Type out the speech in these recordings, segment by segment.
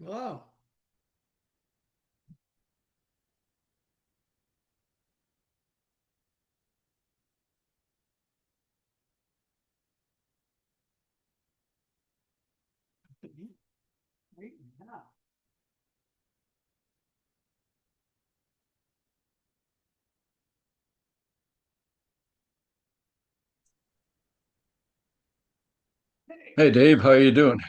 Hello. Hey Dave, how you doing?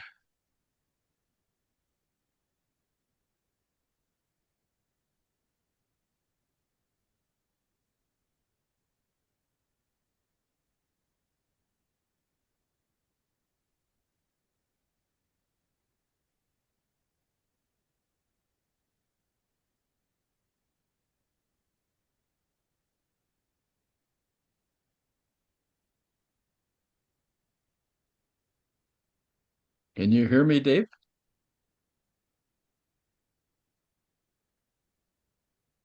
Can you hear me, Dave?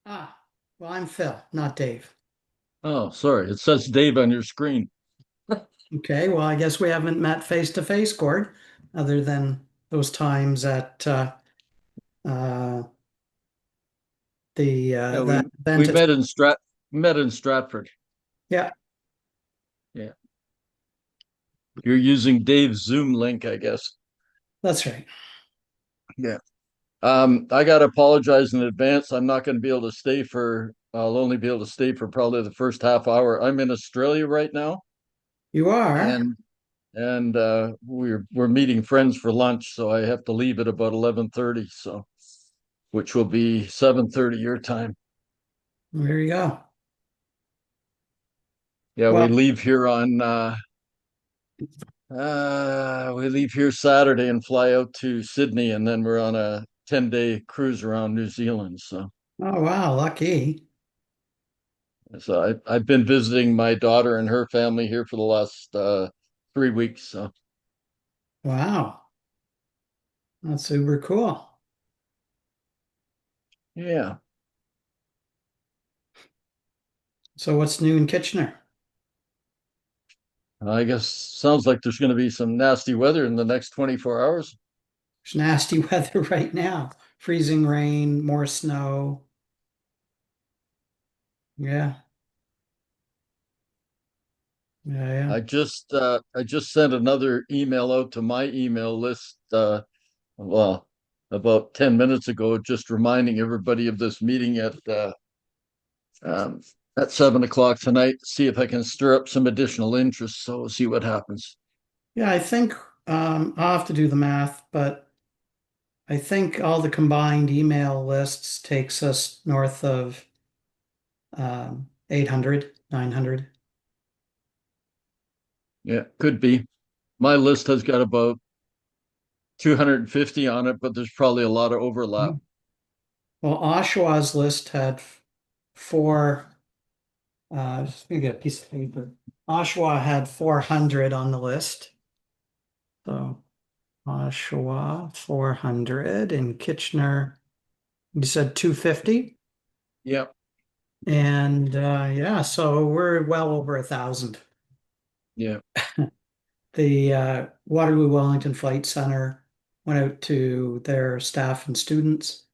Ah, well, I'm Phil, not Dave. Oh, sorry. It says Dave on your screen. Okay, well, I guess we haven't met face to face, Gord, other than those times at uh, the Yeah, that we event. met in Stratford. Yeah, Yeah. You're using Dave's Zoom link, I guess. that's right. Yeah. I gotta apologize in advance. I'm not gonna be able to stay for I'll only be able to stay for probably the first half hour. I'm in Australia right now You are. and we're meeting friends for lunch, so I have to leave at about 11:30, so which will be 7:30 your time. There you go. Yeah, Well, we leave here Saturday and fly out to Sydney, and then we're on a 10-day cruise around New Zealand. oh wow, lucky. So I've been visiting my daughter and her family here for the last 3 weeks. So Wow, that's super cool. yeah, So what's new in Kitchener? I guess sounds like there's going to be some nasty weather in the next 24 hours. There's nasty weather right now. Freezing rain, more snow. Yeah, yeah, yeah. I just sent another email out to my email list. Well, about 10 minutes ago, just reminding everybody of this meeting um, at 7 o'clock tonight. See if I can stir up some additional interest. So we'll see what happens. Yeah, I think I'll have to do the math, but I think all the combined email lists takes us north of 800, 900. Yeah, could be. My list has got about 250 on it, but there's probably a lot of overlap. Mhm. Well, Oshawa's list had four, just gonna get a piece of paper. Oshawa had 400 on the list. So Oshawa, 400 in Kitchener. You said 250? Yeah, And yeah, so we're well over 1,000. yeah. The Waterloo Wellington Flight Center went out to their staff and students,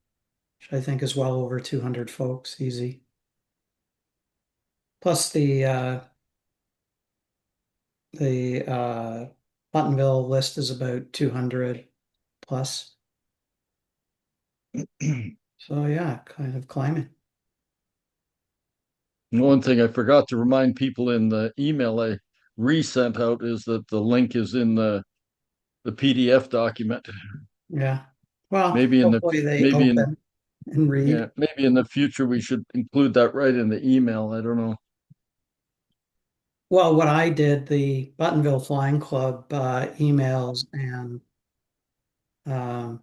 which I think is well over 200 folks, easy. Plus the Buttonville list is about 200 plus. So yeah, kind of climbing. One thing I forgot to remind people in the email I resent out is that the link is in the PDF document. Yeah. Well, Maybe in the hopefully they maybe in open and read. Yeah, maybe in the future we should include that right in the email. I don't know. Well, what I did, the Buttonville Flying Club emails and um,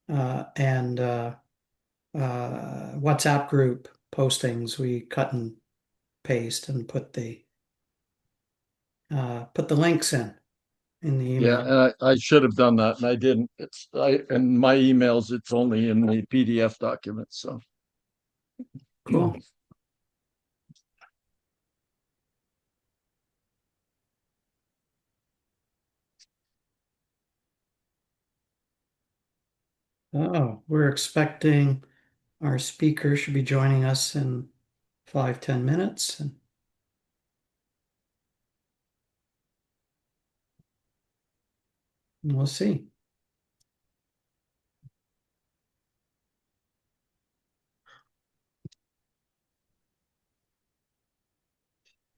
and WhatsApp group postings, we cut and paste and put the links in the Yeah, email. and I should have done that, and I didn't. It's I and my emails. It's only in the PDF document. So Cool. Oh, we're expecting our speaker should be joining us in 5, 10 minutes, and we'll see.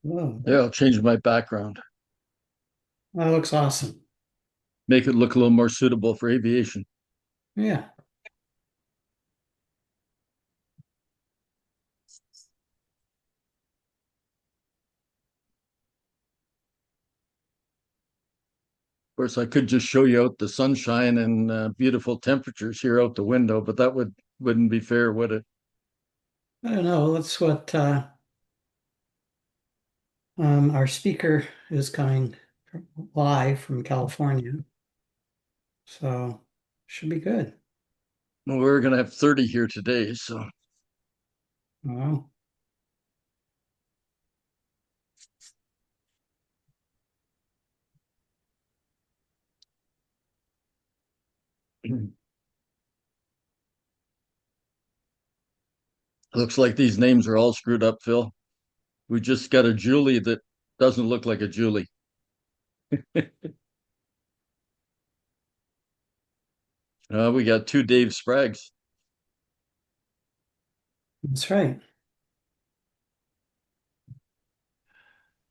Oh, Yeah, I'll change my background, that looks awesome. make it look a little more suitable for aviation. Yeah, Of course, I could just show you out the sunshine and beautiful temperatures here out the window, but that wouldn't be fair, would it? I don't know. That's what our speaker is coming live from California, so should be good. Well, we're gonna have 30 here today, so Wow. looks like these names are all screwed up, Phil. We just got a Julie that doesn't look like a Julie. We got two Dave Spraggs. That's right.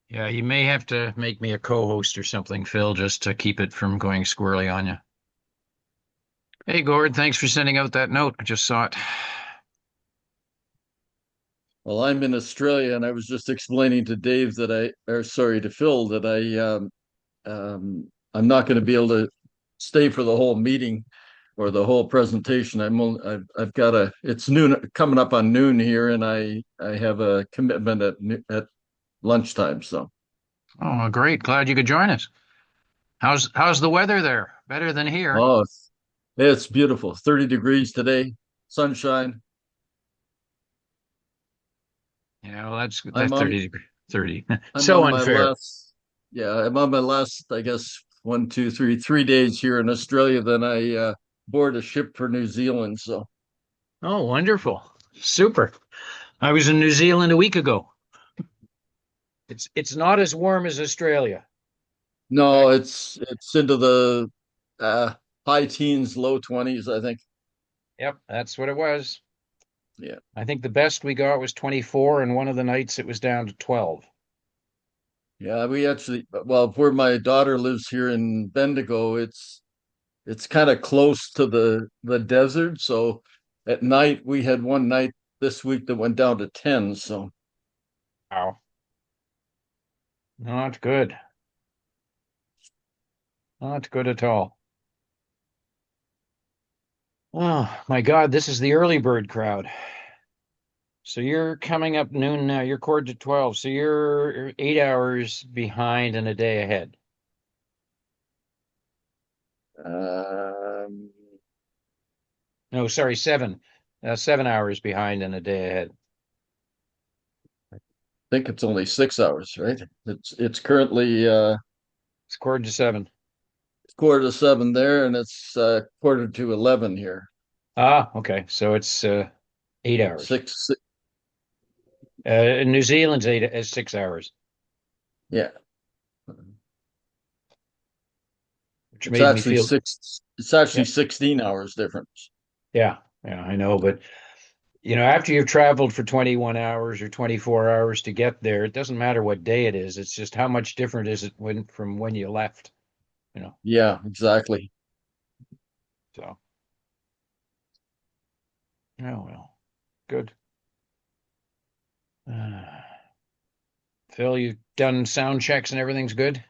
Yeah, you may have to make me a co-host or something, Phil, just to keep it from going squirrely on you. Hey, Gord, thanks for sending out that note. I just saw it. Well, I'm in Australia, and I was just explaining to Dave that or sorry, to Phil that I'm not going to be able to stay for the whole meeting or the whole presentation. I've got it's noon coming up on noon here, and I have a commitment at lunchtime. So, Oh, great. Glad you could join us. How's the weather there? Better than here. oh, it's beautiful. 30 degrees today, sunshine. Yeah, well, I'm that's on 30. I'm So on my unfair. last yeah, I'm on my last, I guess, 1, 2, 3 days here in Australia. Then I board a ship for New Zealand. So Oh, wonderful. Super. I was in New Zealand a week ago. It's not as warm as Australia. In no, fact, it's into the uh, high teens, low 20s, I think. yep, that's what it was. Yeah. I think the best we got was 24, and one of the nights it was down to 12. Yeah, we actually, well, where my daughter lives here in Bendigo, it's kind of close to the desert. So at night we had one night this week that went down to 10. So Wow. Not good. Not good at all. Oh, my God, this is the early bird crowd. So you're coming up noon now. You're quarter to 12. So you're 8 hours behind and a day ahead. um, No, sorry, seven. 7 hours behind and a day ahead. I think it's only 6 hours, right? It's currently It's quarter to seven. quarter to 7 there, and it's quarter to 11 here. Ah, okay. So it's 8 hours. Six, New Zealand's 6 hours, yeah. which made me feel, It's actually yeah, 16 hours difference. yeah, yeah, I know. But after you've traveled for 21 hours or 24 hours to get there, it doesn't matter what day it is. It's just how much different is it from when you left, you know. Yeah, exactly. So, oh well, good. Uh, Phil, you've done sound checks and everything's good?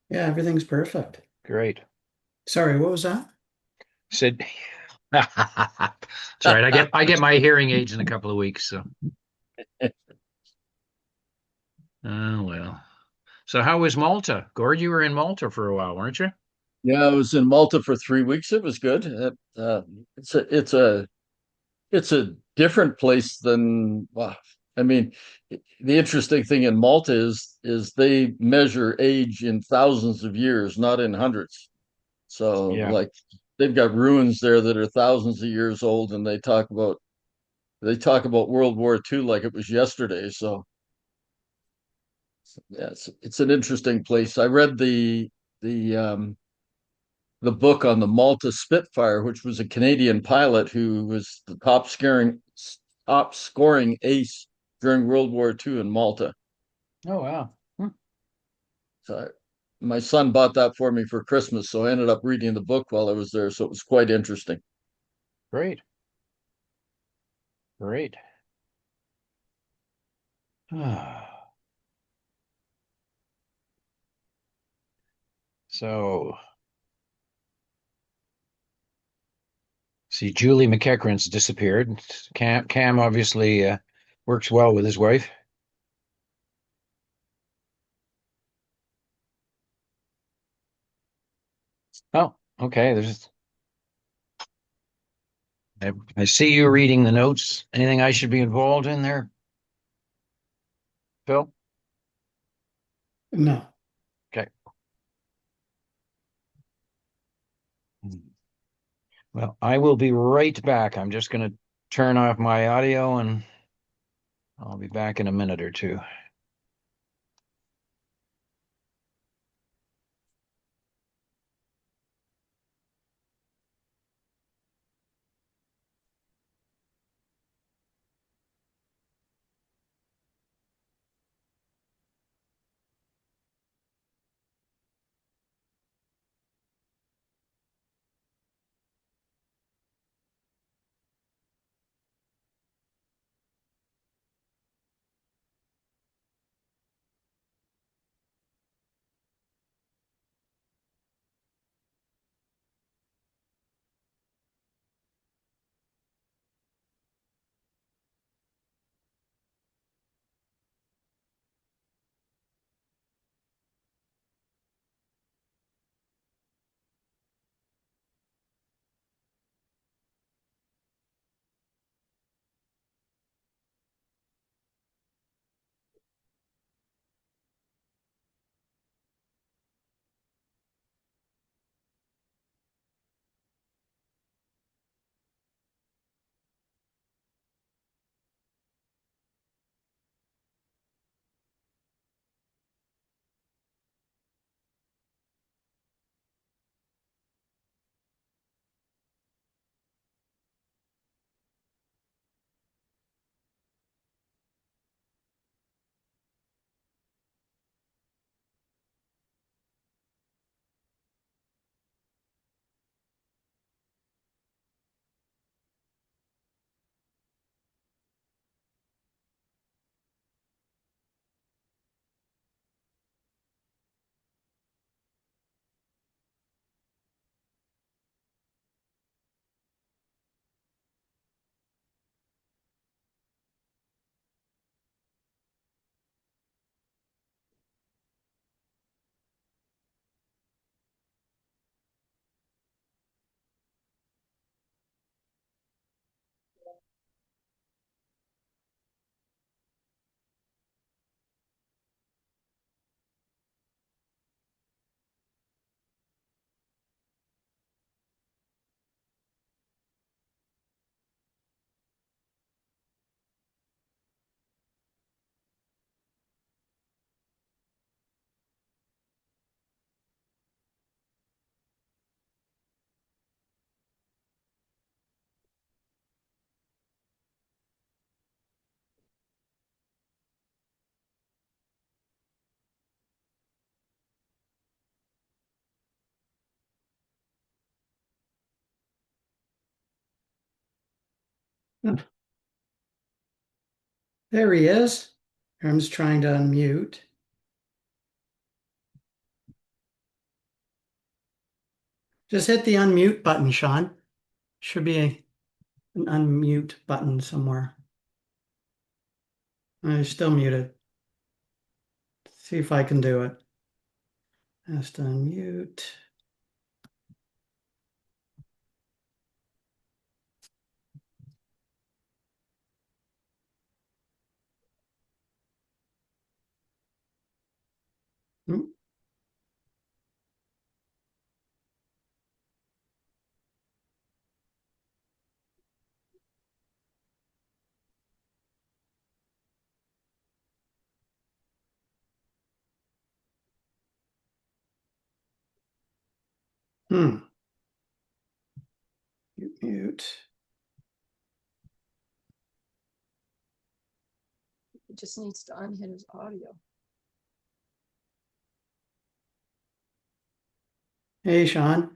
Yeah, everything's perfect. Great. Sorry, what was that? Sid. It's all right. I get my hearing aids in a couple of weeks, so. Oh well. So how was Malta? Gord, you were in Malta for a while, weren't you? Yeah, I was in Malta for 3 weeks. It was good. It's a different place than, well, I mean, the interesting thing in Malta is they measure age in thousands of years, not in hundreds. So Yeah. like they've got ruins there that are thousands of years old, and they talk about World War II like it was yesterday. So yeah, it's an interesting place. I read the the book on the Malta Spitfire, which was a Canadian pilot who was the top scoring ace during World War II in Malta. Oh, wow. So my son bought that for me for Christmas, so I ended up reading the book while I was there. So it was quite interesting. Great. Great. So, see, Julie McEachran's disappeared. Cam obviously works well with his wife. Oh, okay. I see you reading the notes. Anything I should be involved in there, Phil? No. Okay. Well, I will be right back. I'm just going to turn off my audio and I'll be back in a minute or two. There he is. Herm's trying to unmute. Just hit the unmute button, Sean. Should be an unmute button somewhere. I'm still muted. See if I can do it. Just unmute. Hmm. Hmm. Mute. He just needs to unhit his audio. Hey, Sean.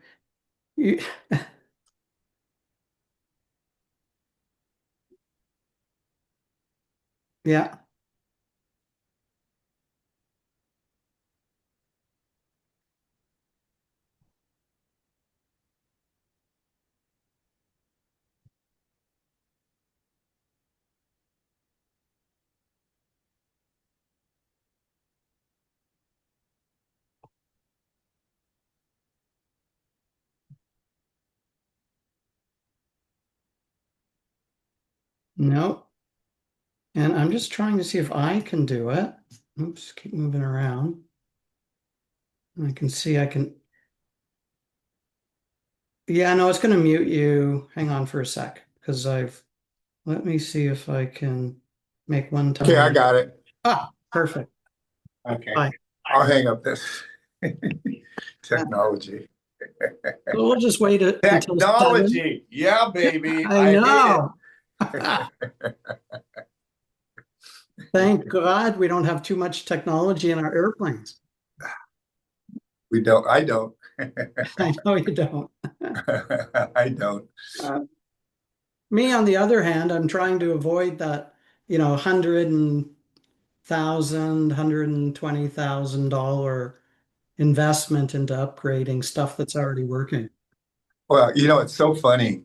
You, yeah. No. And I'm just trying to see if I can do it. Oops, keep moving around. I can see I can. Yeah, no, it's going to mute you. Hang on for a sec, because let me see if I can make one time. Okay, I got it. Ah, perfect. Okay, Bye. I'll hang up this technology. So we'll just wait until 7. Technology, yeah, baby. I hate know. it. Thank God we don't have too much technology in our airplanes. We don't. I don't. I know you don't. I don't. Me, on the other hand, I'm trying to avoid that, $120,000 investment into upgrading stuff that's already working. Well, it's so funny.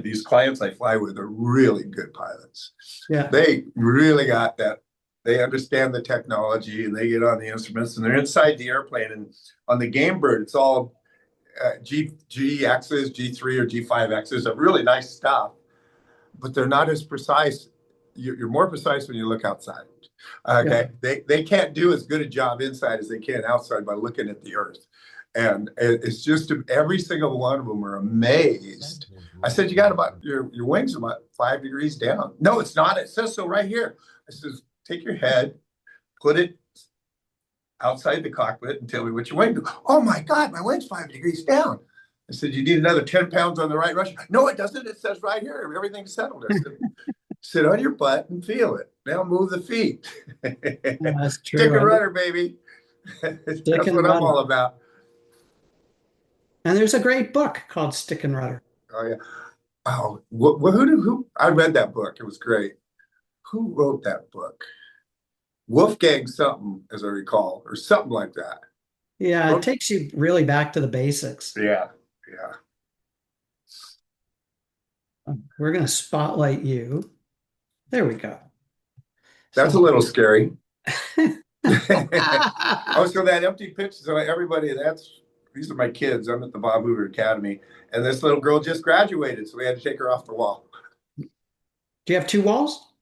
These clients I fly with are really good pilots. Yeah. They really got that. They understand the technology and they get on the instruments and they're inside the airplane. And on the Gamebird, it's all GXs, G3 or G5Xs of really nice stuff, but they're not as precise. You're more precise when you look outside. Okay. Yeah. They can't do as good a job inside as they can outside by looking at the earth. And it's just every single one of them are amazed. I said, you got about your wings are about 5 degrees down. No, it's not. It says so right here. I says, take your head, put it outside the cockpit and tell me what your wing do. Oh my God, my wing's 5 degrees down. I said, you need another 10 pounds on the right rush. No, it doesn't. It says right here, everything's settled. I said, sit on your butt and feel it. Now move the feet. Yeah, that's true. Stick and rudder, baby. That's what I'm all about. And there's a great book called Stick and Rudder. Oh yeah. Oh, who? I read that book. It was great. Who wrote that book? Wolfgang something, as I recall, or something like that. Yeah, it takes you really back to the basics. Yeah. We're going to spotlight you. There we go. That's a little scary. Oh, so that empty pitch. So everybody, these are my kids. I'm at the Bob Hoover Academy, and this little girl just graduated, so we had to take her off the wall. Do you have 2 walls?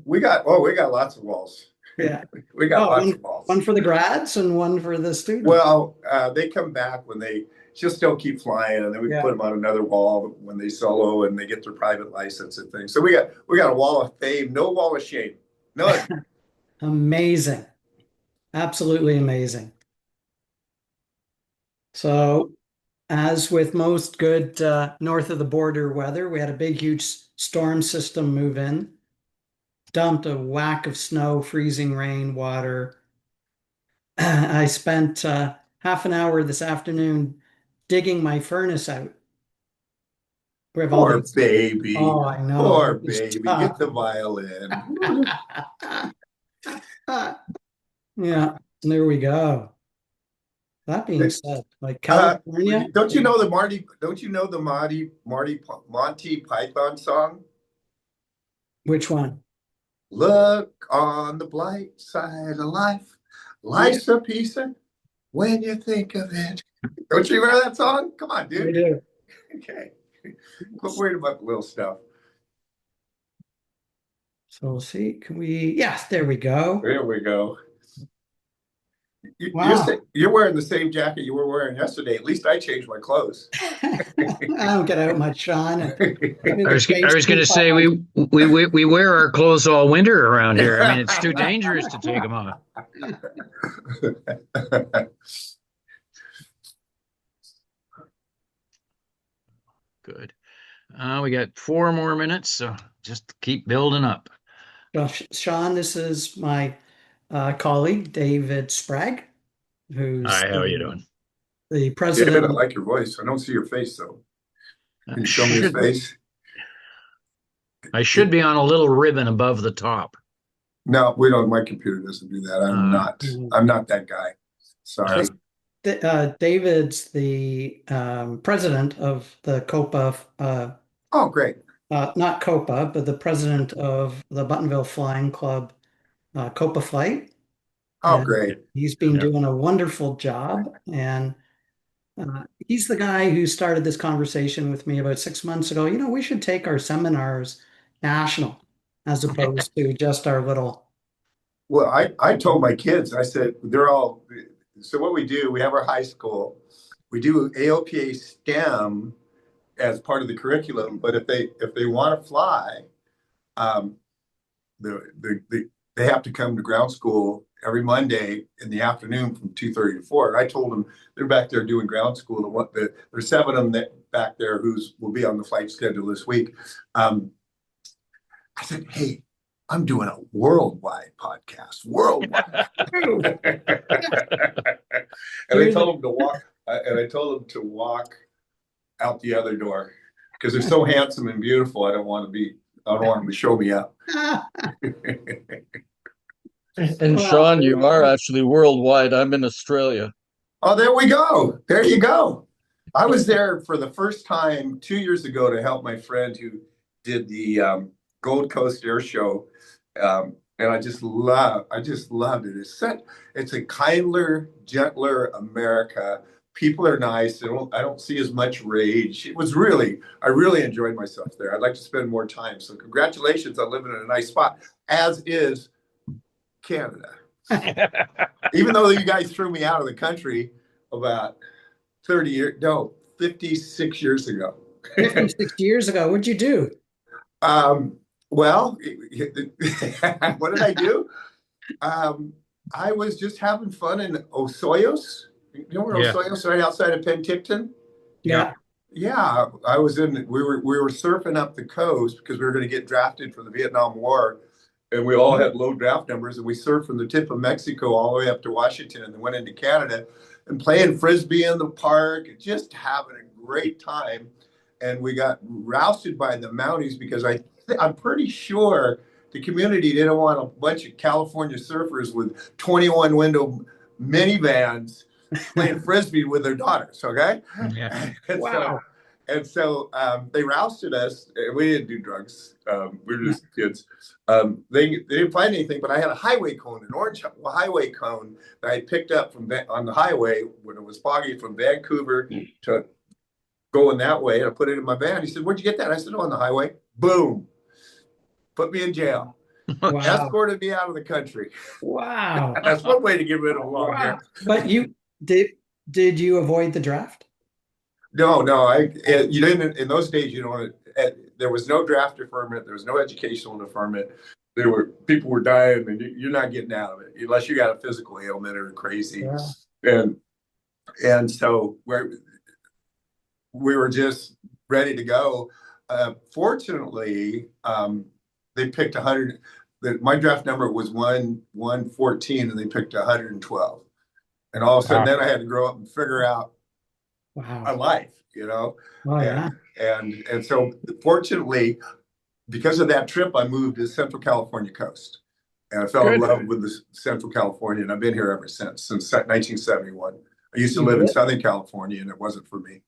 We got lots of walls. Yeah, we got lots of walls. One for the grads and one for the students. Well, they come back when they just don't keep flying, and then we put them on another wall when they solo and they get their private license and things. So we got a wall of fame, no wall of shame. No. Amazing. Absolutely amazing. So, as with most good north of the border weather, we had a big, huge storm system move in, dumped a whack of snow, freezing rain, water. I spent half an hour this afternoon digging my furnace out. Poor baby. Oh, I know. Poor baby. Get the violin. Yeah, there we go. That being said, like California. Don't you know the Monty Python song? Which one? Look on the bright side of life. Life's a piece of when you think of it. Don't you remember that song? Come on, dude. We do. Okay. Quit worried about the little stuff. So we'll see. Can we? Yes, there we go. There we go. Wow. You're wearing the same jacket you were wearing yesterday. At least I changed my clothes. I don't get out much, Sean. I was going to say we wear our clothes all winter around here. I mean, it's too dangerous to take them off. Good. We got 4 more minutes, so just keep building up. Well, Sean, this is my colleague, David Sprague, who's Hi, how are you doing? the David, I president. like your voice. I don't see your face though. Can you show me his face? I should be on a little ribbon above the top. No, we don't. My computer doesn't do that. I'm not. I'm not that guy. Sorry. David's the president of the COPA, Oh, great. not COPA, but the president of the Buttonville Flying Club, COPA Flight. Oh, And great. he's been Yeah. doing a wonderful job. And he's the guy who started this conversation with me about 6 months ago. We should take our seminars national as opposed to just our little. Well, I told my kids, I said, so what we do, we have our high school, we do AOPA STEM as part of the curriculum, but if they want to fly, they have to come to ground school every Monday in the afternoon from 2:30 to 4. And I told them they're back there doing ground school. There's 7 of them that back there will be on the flight schedule this week. I said, hey, I'm doing a worldwide podcast, worldwide. And I told them to walk, out the other door because they're so handsome and beautiful. I don't want them to show me up. And Sean, you are actually worldwide. I'm in Australia. Oh, there we go. There you go. I was there for the first time 2 years ago to help my friend who did the Gold Coast Air Show. And I just loved it. It's a kinder, gentler America. People are nice. I don't see as much rage. I really enjoyed myself there. I'd like to spend more time. So congratulations on living in a nice spot, as is Canada. Even though you guys threw me out of the country about 56 years ago. 56 years ago, what'd you do? Well, what did I do? I was just having fun in Osoyoos. You know where Osoyoos is, right outside of Penticton? Yeah. Yeah, we were surfing up the coast because we were going to get drafted for the Vietnam War. And we all had low draft numbers, and we surfed from the tip of Mexico all the way up to Washington and then went into Canada and playing Frisbee in the park, just having a great time. And we got rousted by the Mounties because I'm pretty sure the community didn't want a bunch of California surfers with 21 window minivans playing Frisbee with their daughters, okay? Yeah. Wow. So they rousted us. We didn't do drugs. We were just kids. They didn't find anything, but I had a highway cone, an orange highway cone that I picked up on the highway when it was foggy from Vancouver to going that way. And I put it in my van. He said, "Where'd you get that?" I said, "Oh, on the highway." Boom. Put me in jail. Wow. Escorted me out of the country. Wow. That's one way to get rid of a long hair. But did you avoid the draft? No, you didn't. In those days, there was no draft deferment. There was no educational deferment. People were dying, and you're not getting out of it unless you got a physical ailment or crazy. Yeah. And so we were just ready to go. Fortunately, they picked 100. My draft number was 114, and they picked 112. And all of a sudden, then I had to grow up and figure out a life, Oh, yeah. And so fortunately, because of that trip, I moved to the Central California coast, and I fell in love with the Central California, and I've been here ever since 1971. I used to live in Southern California, and it wasn't for me.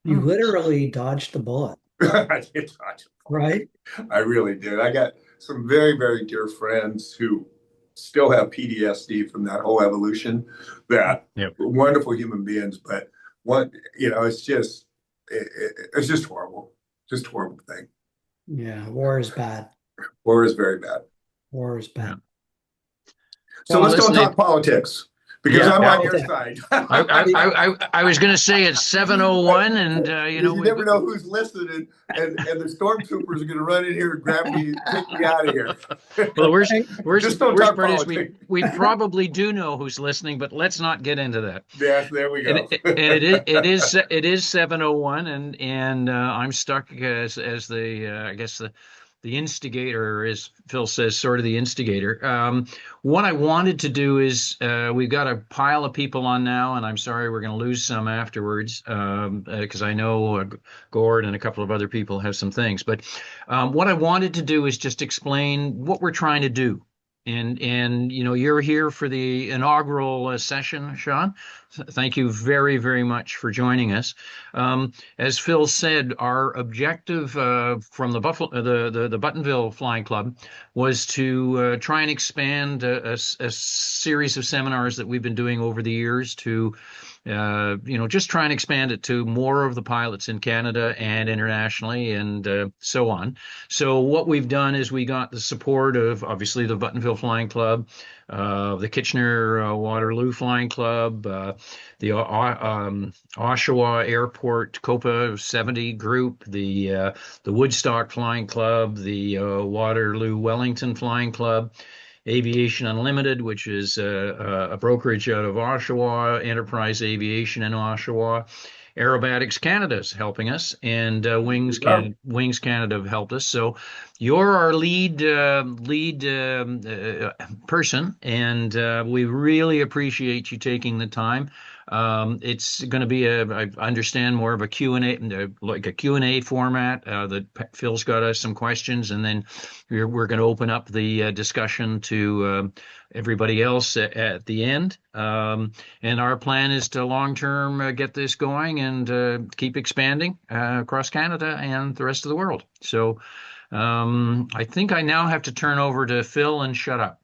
You literally dodged the bullet. I did dodge the bullet. Right? I really did. I got some very, very dear friends who still have PTSD from that whole evolution. That wonderful human beings, but it's just horrible. Just a horrible thing. Yeah, war is bad. War is very bad. War is bad. So let's don't talk politics. because Yeah, I'm yeah. on your side. I was going to say it's 7:01, and You never know who's listening, and the stormtroopers are going to run in here and grab me, take me out of here. well, the worst Just don't worst talk part is politics. we probably do know who's listening, but let's not get into that. Yes, there we And go. it is 7:01, and I'm stuck as the I guess the instigator, as Phil says, sort of the instigator. What I wanted to do is we've got a pile of people on now, and I'm sorry we're going to lose some afterwards because I know Gord and a couple of other people have some things. But what I wanted to do is just explain what we're trying to do. And you're here for the inaugural session, Sean. Thank you very, very much for joining us. As Phil said, our objective from the the Buttonville Flying Club was to try and expand a series of seminars that we've been doing over the years to just try and expand it to more of the pilots in Canada and internationally and so on. So what we've done is we got the support of obviously the Buttonville Flying Club, the Kitchener Waterloo Flying Club, the Oshawa Airport Copa 70 group, the Woodstock Flying Club, the Waterloo Wellington Flying Club, Aviation Unlimited, which is a brokerage out of Oshawa, Enterprise Aviation in Oshawa. Aerobatics Canada is helping us, and Wings Canada have helped us. So you're our lead person, and we really appreciate you taking the time. It's going to be I understand, more of a Q&A, like a Q&A format. That Phil's got us some questions, and then we're going to open up the discussion to everybody else at the end. And our plan is to long-term get this going and keep expanding across Canada and the rest of the world. So I think I now have to turn over to Phil and shut up.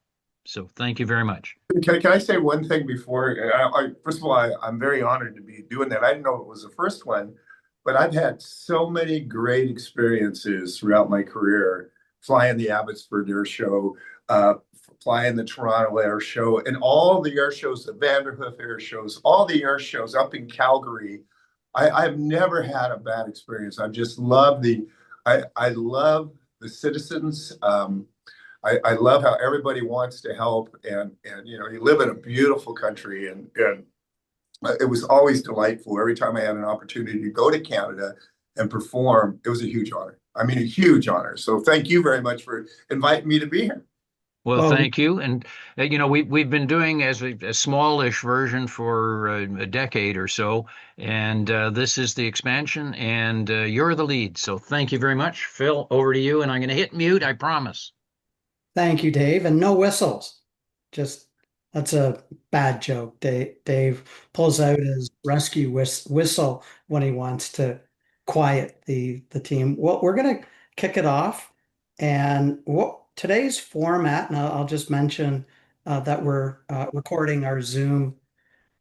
So thank you very much. Can I say one thing before? First of all, I'm very honored to be doing that. I didn't know it was the first one, but I've had so many great experiences throughout my career, flying the Abbotsford Air Show, flying the Toronto Air Show, and all the air shows, the Vanderhoof Air Shows, all the air shows up in Calgary. I've never had a bad experience. I just love I love the citizens. I love how everybody wants to help, and you live in a beautiful country, and it was always delightful. Every time I had an opportunity to go to Canada and perform, it was a huge honor. I mean, a huge honor. So thank you very much for inviting me to be here. Well, thank you. And we've been doing as a smallish version for a decade or so, and this is the expansion, and you're the lead. So thank you very much, Phil. Over to you, and I'm going to hit mute. I promise. Thank you, Dave. And no whistles. Just that's a bad joke. Dave pulls out his rescue whistle when he wants to quiet the team. Well, we're going to kick it off. And what today's format, and I'll just mention that we're recording our Zoom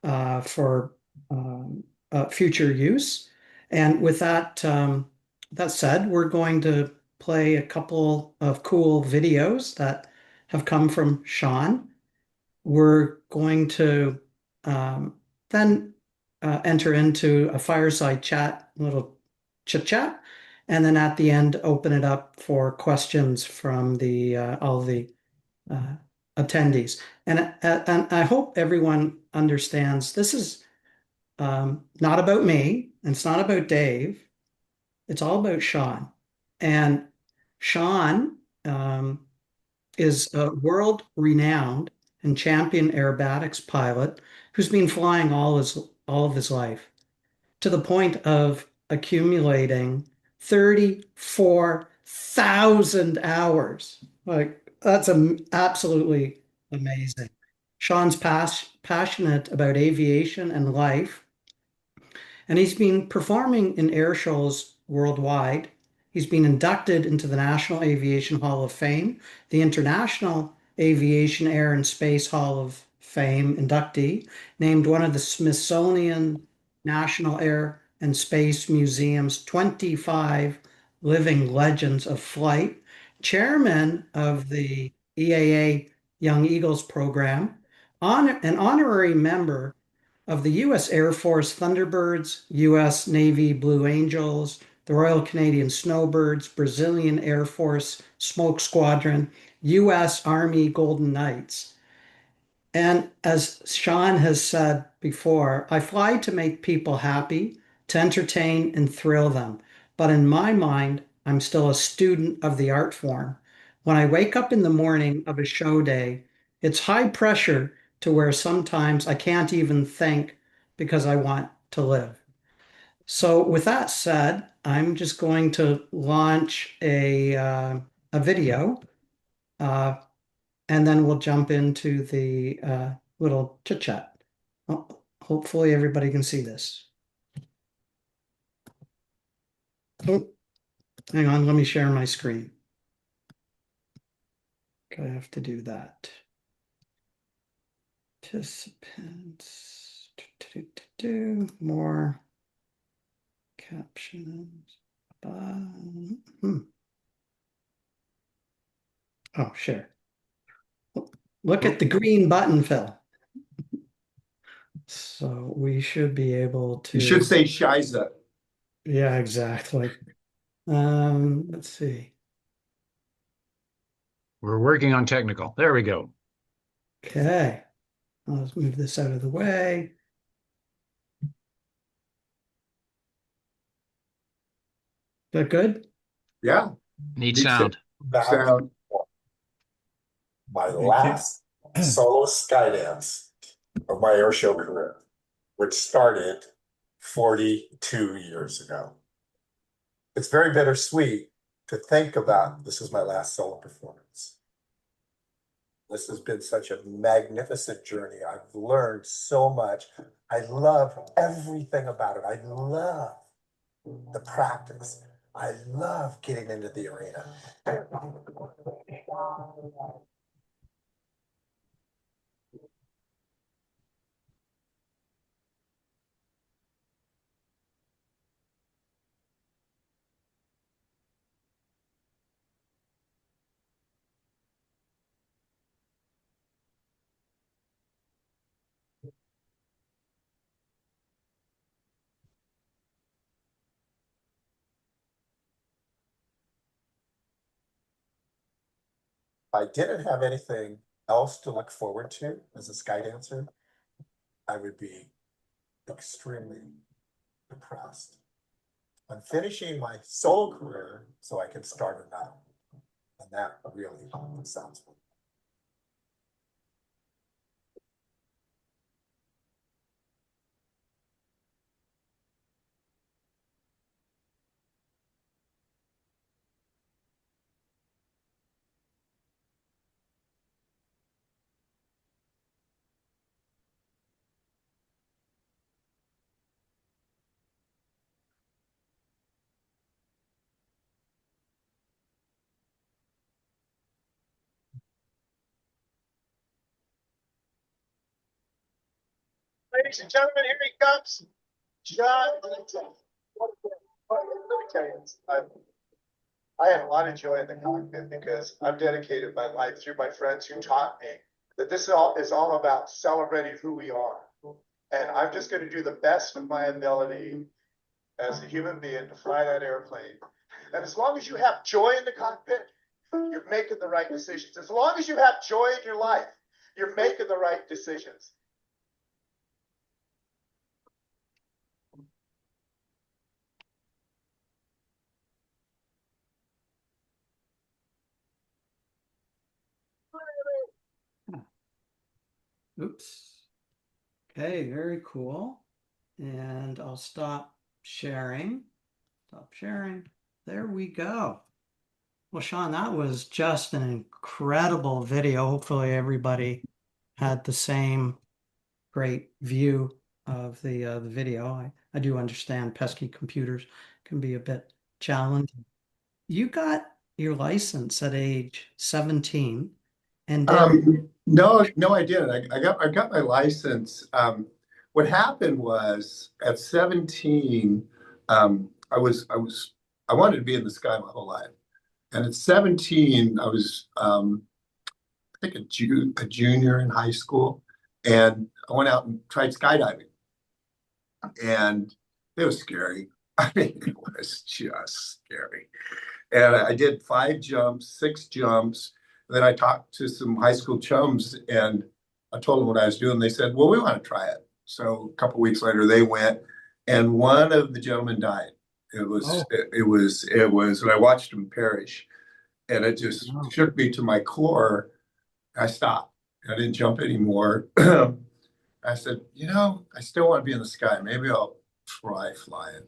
for future use. And with that said, we're going to play a couple of cool videos that have come from Sean. We're going to then enter into a fireside chat, a little chit chat, and then at the end open it up for questions from all the attendees. And I hope everyone understands this is not about me, and it's not about Dave. It's all about Sean. And Sean is a world-renowned and champion aerobatics pilot who's been flying all of his life, to the point of accumulating 34,000 hours. Like, that's absolutely amazing. Sean's passionate about aviation and life, and he's been performing in air shows worldwide. He's been inducted into the National Aviation Hall of Fame, the International Aviation Air and Space Hall of Fame inductee, named one of the Smithsonian National Air and Space Museum's 25 Living Legends of Flight, chairman of the EAA Young Eagles program, an honorary member of the U.S. Air Force Thunderbirds, U.S. Navy Blue Angels, the Royal Canadian Snowbirds, Brazilian Air Force Smoke Squadron, U.S. Army Golden Knights. And as Sean has said before, I fly to make people happy, to entertain and thrill them. But in my mind, I'm still a student of the art form. When I wake up in the morning of a show day, it's high pressure to where sometimes I can't even think because I want to live. So with that said, I'm just going to launch a video. Uh, and then we'll jump into the little chit chat. Hopefully everybody can see this. Oh, hang on, let me share my screen. I have to do that. Participants. More captions. Oh, share. Look at the green button, Phil. So we should be able to. You should say Shiza. Yeah, exactly. Let's see. We're working on technical. There we go. Okay. Let's move this out of the way. Is that good? Yeah. Neat Neat sound. Sound. My last solo skydance of my airshow career, which started 42 years ago. It's very bittersweet to think about this is my last solo performance. This has been such a magnificent journey. I've learned so much. I love everything about it. I love the practice. I love getting into the arena. If I didn't have anything else to look forward to as a sky dancer, I would be extremely depressed. I'm finishing my solo career so I can start another. And that really sounds good. Ladies and gentlemen, here he comes, John. Let me tell you, I had a lot of joy in the cockpit because I've dedicated my life through my friends who taught me that this is all about celebrating who we are. And I'm just going to do the best of my ability as a human being to fly that airplane. And as long as you have joy in the cockpit, you're making the right decisions. As long as you have joy in your life, you're making the right decisions. Oops. Okay, very cool. And I'll stop sharing. Stop sharing. There we go. Well, Sean, that was just an incredible video. Hopefully everybody had the same great view of the video. I do understand pesky computers can be a bit challenging. You got your license at age 17 and did No, I didn't. I got my license. What happened was at 17, I wanted to be in the sky my whole life. And at 17, I was I think a junior in high school. And I went out and tried skydiving, and it was scary. I mean, it was just scary. And I did 5 jumps, 6 jumps. Then I talked to some high school chums, and I told them what I was doing. They said, "Well, we want to try it." So a couple weeks later, they went, and one of the gentlemen died. It was, Oh. it was, and I watched him perish, and it just Wow. shook me to my core. I stopped. I didn't jump anymore. I said, I still want to be in the sky. Maybe I'll try flying.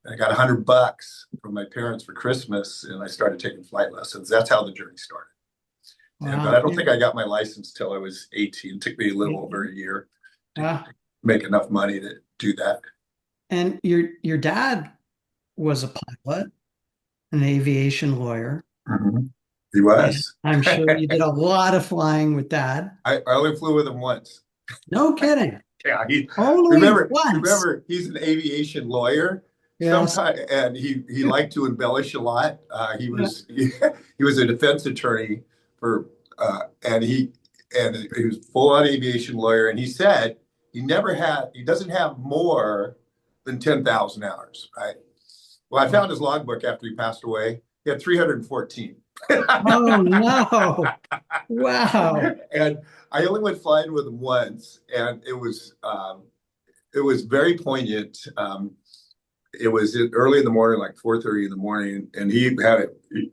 And I got $100 from my parents for Christmas, and I started taking flight lessons. That's how the journey started. But I Wow. don't think I got my license till I was 18. It took me a little over a year to Ah, make enough money to do that. and your dad was a pilot, an aviation lawyer. He was. I'm sure you did a lot of flying with dad. I only flew with him once. No kidding. Yeah, Only remember, once. he's an aviation lawyer. Yes. Sometimes, and he liked to embellish a lot. He was a defense attorney and he was full on aviation lawyer. And he said he doesn't have more than 10,000 hours. Right. Well, I found his logbook after he passed away. He had 314. Oh no. Wow. And I only went flying with him once, and it was very poignant. It was early in the morning, like 4:30 in the morning, and he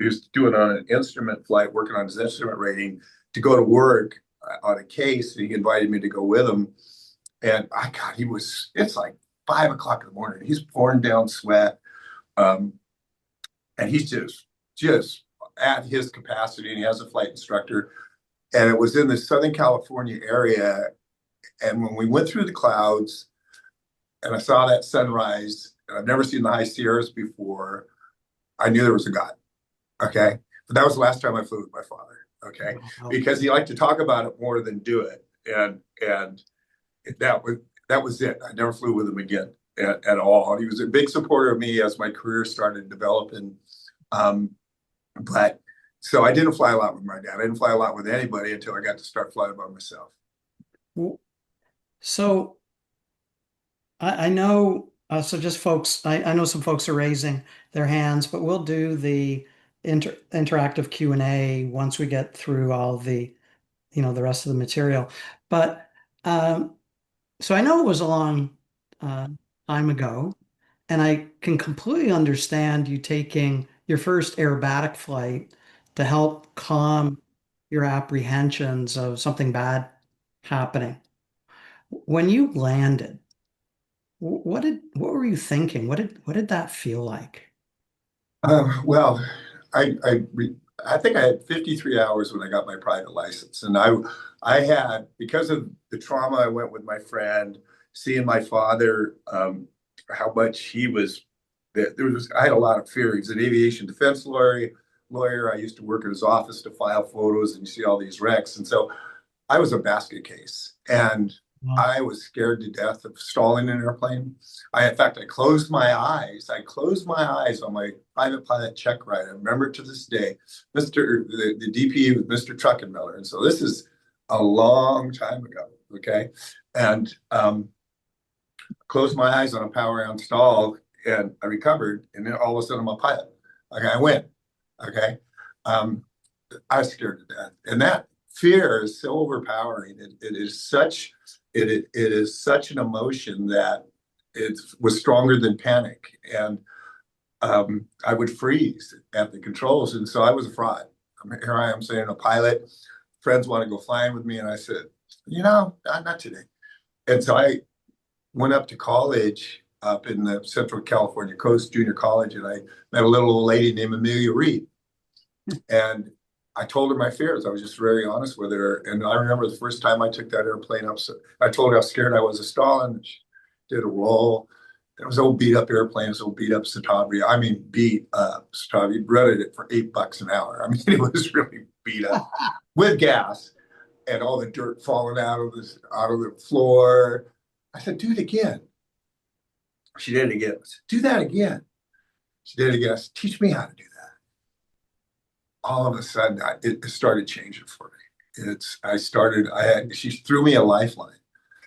was doing on an instrument flight, working on his instrument rating to go to work on a case. And he invited me to go with him, and it's like 5 o'clock in the morning. He's pouring down sweat, and he's just at his capacity, and he has a flight instructor. And it was in the Southern California area. And when we went through the clouds and I saw that sunrise, and I've never seen the high Sierras before, I knew there was a God. Okay. But that was the last time I flew with my father. Okay. Wow. Because he liked to talk about it more than do it. And that was it. I never flew with him again at all. And he was a big supporter of me as my career started developing. But so I didn't fly a lot with my dad. I didn't fly a lot with anybody until I got to start flying by myself. So I know, so just folks, I know some folks are raising their hands, but we'll do the interactive Q&A once we get through all the rest of the material. But so I know it was a long time ago, and I can completely understand you taking your first aerobatic flight to help calm your apprehensions of something bad happening. When you landed, what were you thinking? What did that feel like? Well, I think I had 53 hours when I got my private license, and I had, because of the trauma I went with my friend, seeing my father, how much he was. I had a lot of fear. He's an aviation defense lawyer. I used to work at his office to file photos, and you see all these wrecks, and so I was a basket case, and I was scared to death of stalling an airplane. In fact, I closed my eyes. I closed my eyes on my private pilot check ride. I remember to this day, the DP was Mr. Truckenmiller. And so this is a long time ago. Okay. And closed my eyes on a power on stall, and I recovered. And then all of a sudden I'm a pilot. Okay. I win. Okay. I was scared to death. And that fear is so overpowering. It is such an emotion that it was stronger than panic. And I would freeze at the controls. And so I was a fraud. Here I am saying, a pilot, friends want to go flying with me. And I said, not today. And so I went up to college up in the Central California Coast Junior College, and I met a little old lady named Amelia Reed. And I told her my fears. I was just very honest with her. And I remember the first time I took that airplane up, so I told her how scared I was of stalling. She did a roll. It was old beat up airplane, it was old beat up Citabria. I mean, beat up Citabria. Rented it for $8 an hour. I mean, it was really beat up with gas and all the dirt falling out of the floor. I said, do it again. She did it again. I said, do that again. She did it again. I said, teach me how to do that. All of a sudden, it started changing for me. She threw me a lifeline.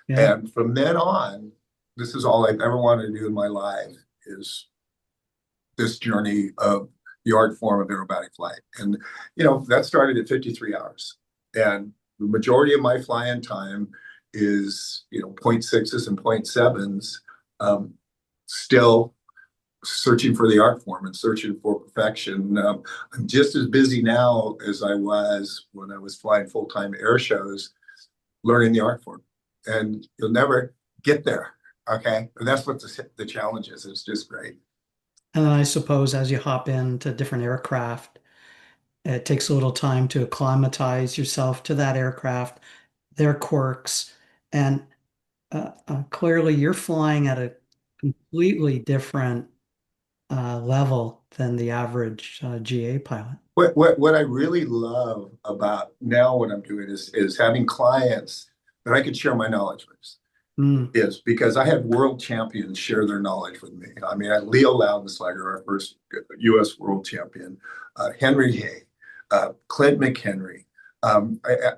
Yeah. And from then on, this is all I've ever wanted to do in my life is this journey of the art form of aerobatic flight. And, that started at 53 hours. And the majority of my flying time is, 0.6s and 0.7s, still searching for the art form and searching for perfection. I'm just as busy now as I was when I was flying full-time air shows, learning the art form. And you'll never get there. Okay. And that's what the challenge is. It's just great. And then I suppose as you hop into different aircraft, it takes a little time to acclimatize yourself to that aircraft, their quirks, and clearly you're flying at a completely different level than the average GA pilot. What I really love about now what I'm doing is having clients that I could share my knowledge with. Mm. Is because I had world champions share their knowledge with me. I mean, Leo Loudenslager, our first U.S. world champion, Henry Hay, Clint McHenry,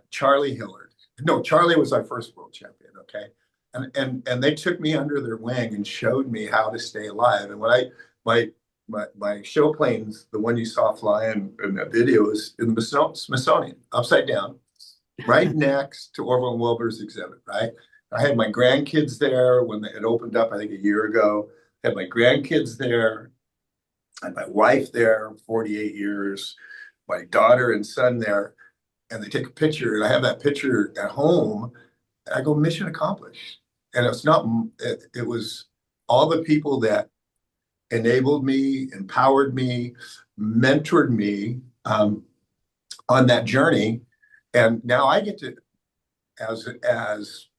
Charlie Hillard. No, Charlie was our first world champion. Okay, and they took me under their wing and showed me how to stay alive. And when my show planes, the one you saw flying in that video, is in the Smithsonian, upside down, right next to Orville and Wilbur's exhibit, right? I had my grandkids there when it opened up, I think a year ago. I had my grandkids there. I had my wife there, 48 years, my daughter and son there. And they take a picture, and I have that picture at home. And I go, mission accomplished. And it was all the people that enabled me, empowered me, mentored me on that journey. And now I get to, as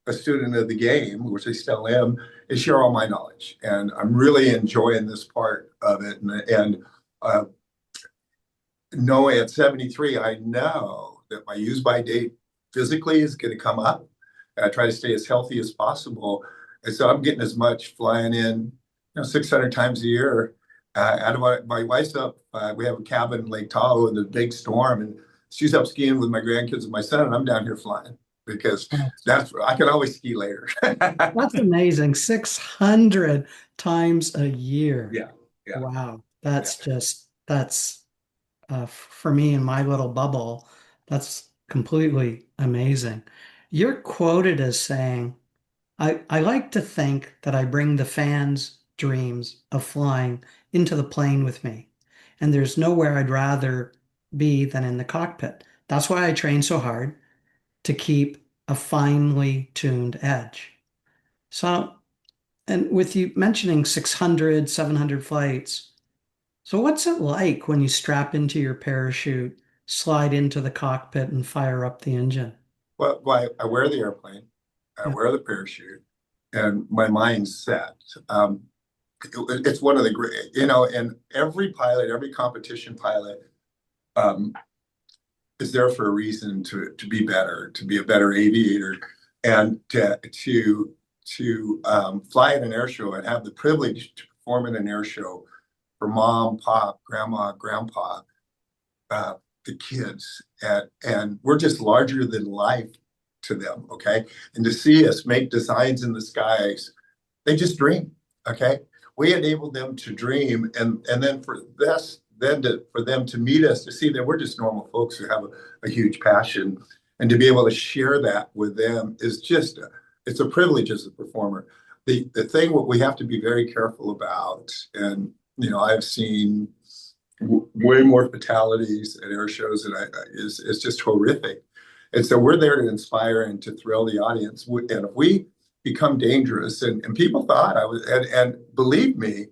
a student of the game, which I still am, is share all my knowledge. And I'm really enjoying this part of it. And knowing at 73, I know that my use by date physically is going to come up. And I try to stay as healthy as possible. And so I'm getting as much flying in, 600 times a year. Out of my wife's up, we have a cabin in Lake Tahoe in the big storm, and she's up skiing with my grandkids and my son, and I'm down here flying. Because I can always ski later. That's amazing. 600 times a year. Yeah. Wow. That's for me in my little bubble, that's completely amazing. You're quoted as saying, I like to think that I bring the fans' dreams of flying into the plane with me. And there's nowhere I'd rather be than in the cockpit. That's why I train so hard to keep a finely tuned edge. So, and with you mentioning 600, 700 flights, so what's it like when you strap into your parachute, slide into the cockpit, and fire up the engine? Well, I wear the airplane, I Yeah. wear the parachute, and my mind's set. It's one of the great, and every pilot, every competition pilot, is there for a reason to be better, to be a better aviator, and to fly at an air show and have the privilege to perform in an air show for mom, pop, grandma, grandpa, the kids, and we're just larger than life to them. Okay, and to see us make designs in the skies, they just dream. Okay, we enable them to dream, and then for this. For them to meet us, to see that we're just normal folks who have a huge passion, and to be able to share that with them is just it's a privilege as a performer. The thing what we have to be very careful about, and I've seen way more fatalities at air shows that is just horrific. And so we're there to inspire and to thrill the audience. And if we become dangerous, and people thought I was, and believe me,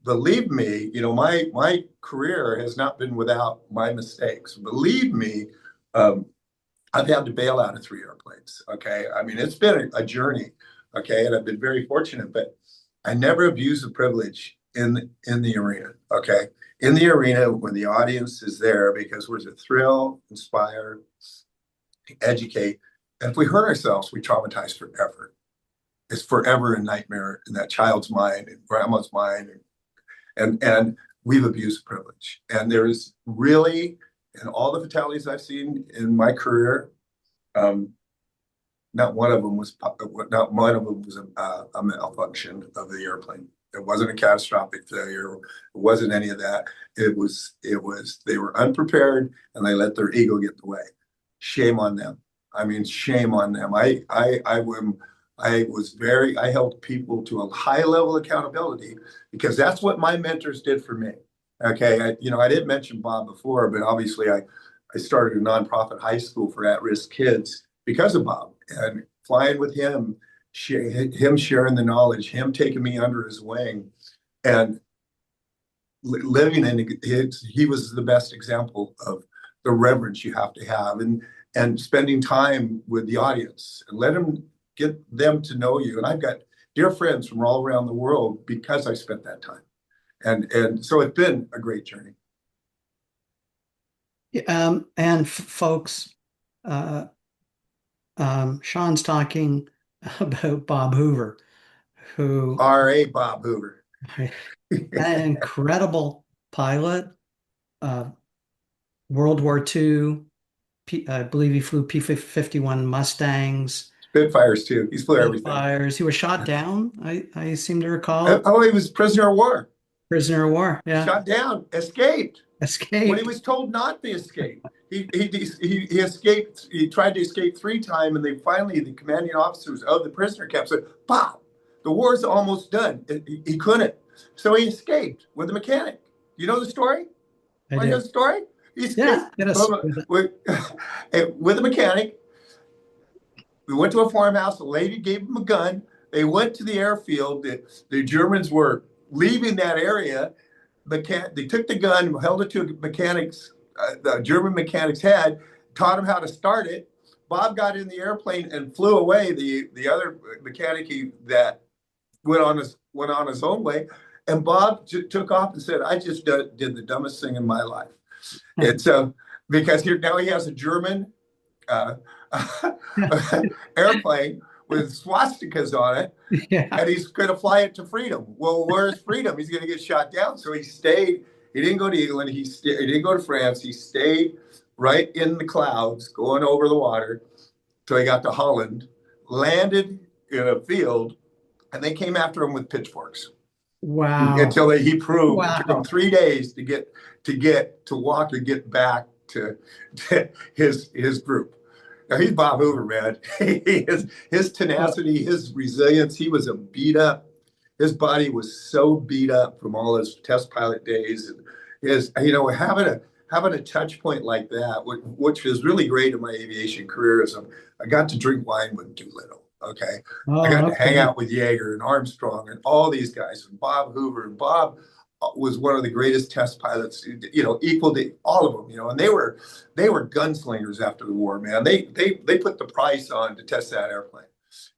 my career has not been without my mistakes. Believe me, I've had to bail out of 3 airplanes. Okay, I mean it's been a journey. Okay, and I've been very fortunate, but I never abused the privilege in the arena. Okay, in the arena when the audience is there, because we're to thrill, inspire, educate, and if we hurt ourselves, we traumatize forever. It's forever a nightmare in that child's mind and grandma's mind. And we've abused privilege. And there's really And all the fatalities I've seen in my career, not one of them was a malfunction of the airplane. It wasn't a catastrophic failure. It wasn't any of that. They were unprepared and they let their ego get in the way. Shame on them. I mean, shame on them. I held people to a high level of accountability because that's what my mentors did for me. Okay. I didn't mention Bob before, but obviously I started a nonprofit high school for at-risk kids because of Bob, and flying with him, him sharing the knowledge, him taking me under his wing, and living in he was the best example of the reverence you have to have, and spending time with the audience and get them to know you. And I've got dear friends from all around the world because I spent that time, and so it's been a great journey. And folks, Sean's talking about Bob Hoover, who R.A. Bob Hoover. an incredible pilot, World War II. I believe he flew P-51 Mustangs, Spitfires too. He's flew everything. Spitfires. He was shot down. I seem to recall. He was prisoner of war. Prisoner of war. Yeah. Shot down, escaped. Escaped. When he was told not to escape, he escaped. He tried to escape 3 times, and the commanding officers of the prisoner camp said, "Bob, the war's almost done." He couldn't, so he escaped with the mechanic. You know the story? I Want to do. hear the story? He escaped Yeah, get us with the mechanic. We went to a farmhouse. The lady gave him a gun. They went to the airfield. The Germans were leaving that area. They took the gun, held it to the German mechanic's head, taught him how to start it. Bob got in the airplane and flew away. The other mechanic that went on his own way, and Bob took off and said, "I just did the dumbest thing in my life." It's because now he has a German airplane with swastikas on it, Yeah. and he's going to fly it to freedom. Well, where's freedom? He's going to get shot down. So he stayed. He didn't go to England. He didn't go to France. He stayed right in the clouds, going over the water, till he got to Holland, landed in a field, and they came after him with pitchforks. Wow. Until he proved Wow. It took him 3 days to walk and get back to his group. Now he's Bob Hoover, man. His tenacity, his resilience. He was beat up. His body was so beat up from all his test pilot days, and having a touch point like that, which was really great in my aviation career, is I got to drink wine with Doolittle. Okay. I got to hang out with Yeager and Armstrong and all these guys, and Bob Hoover. And Bob was one of the greatest test pilots, equal to all of them, and they were gunslingers after the war, man. They put the price on to test that airplane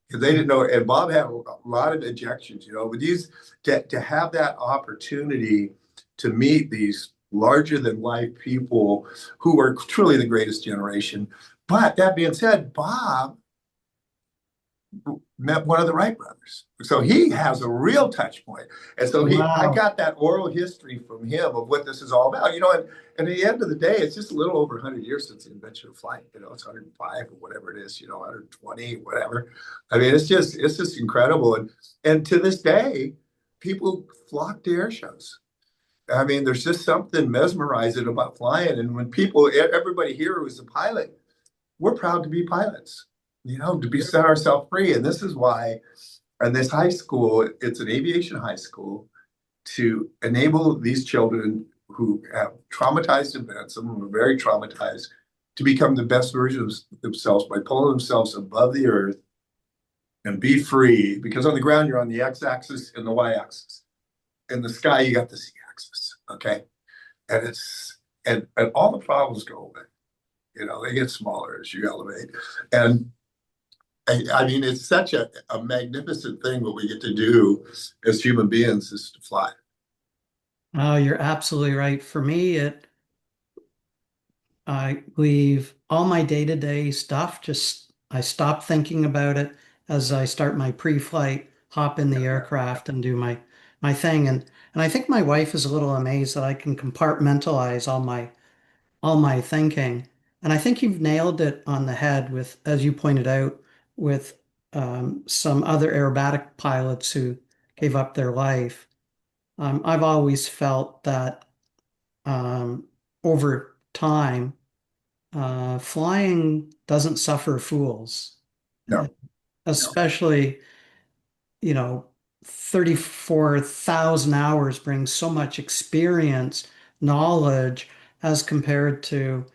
because they didn't know. And Bob had a lot of ejections, but to have that opportunity to meet these larger than life people who are truly the greatest generation. But that being said, Bob met one of the Wright brothers. So he has a real touch point. And so I got that oral history from him of what this is all about, and at the end of the day, it's just a little over 100 years since the invention of flight. It's 105 or whatever it is, 120, whatever. I mean, it's just incredible. And to this day, people flock to air shows. I mean, there's just something mesmerizing about flying. And when everybody here who's a pilot, we're proud to be pilots. To set ourselves free. And this is why, in this high school, it's an aviation high school, to enable these children who have traumatized events, some of them are very traumatized, to become the best version of themselves by pulling themselves above the earth and be free. Because on the ground, you're on the x-axis and the y-axis. In the sky, you got the z-axis. Okay. And all the problems go away. They get smaller as you elevate. And I mean, it's such a magnificent thing what we get to do as human beings is to fly. Oh, you're absolutely right. For me, I leave all my day-to-day stuff, I stop thinking about it as I start my pre-flight, hop in the aircraft and do my thing. And I think my wife is a little amazed that I can compartmentalize all my thinking. And I think you've nailed it on the head with, as you pointed out, with some other aerobatic pilots who gave up their life. I've always felt that over time, flying doesn't suffer fools, No. especially, 34,000 hours brings so much experience, knowledge, as compared to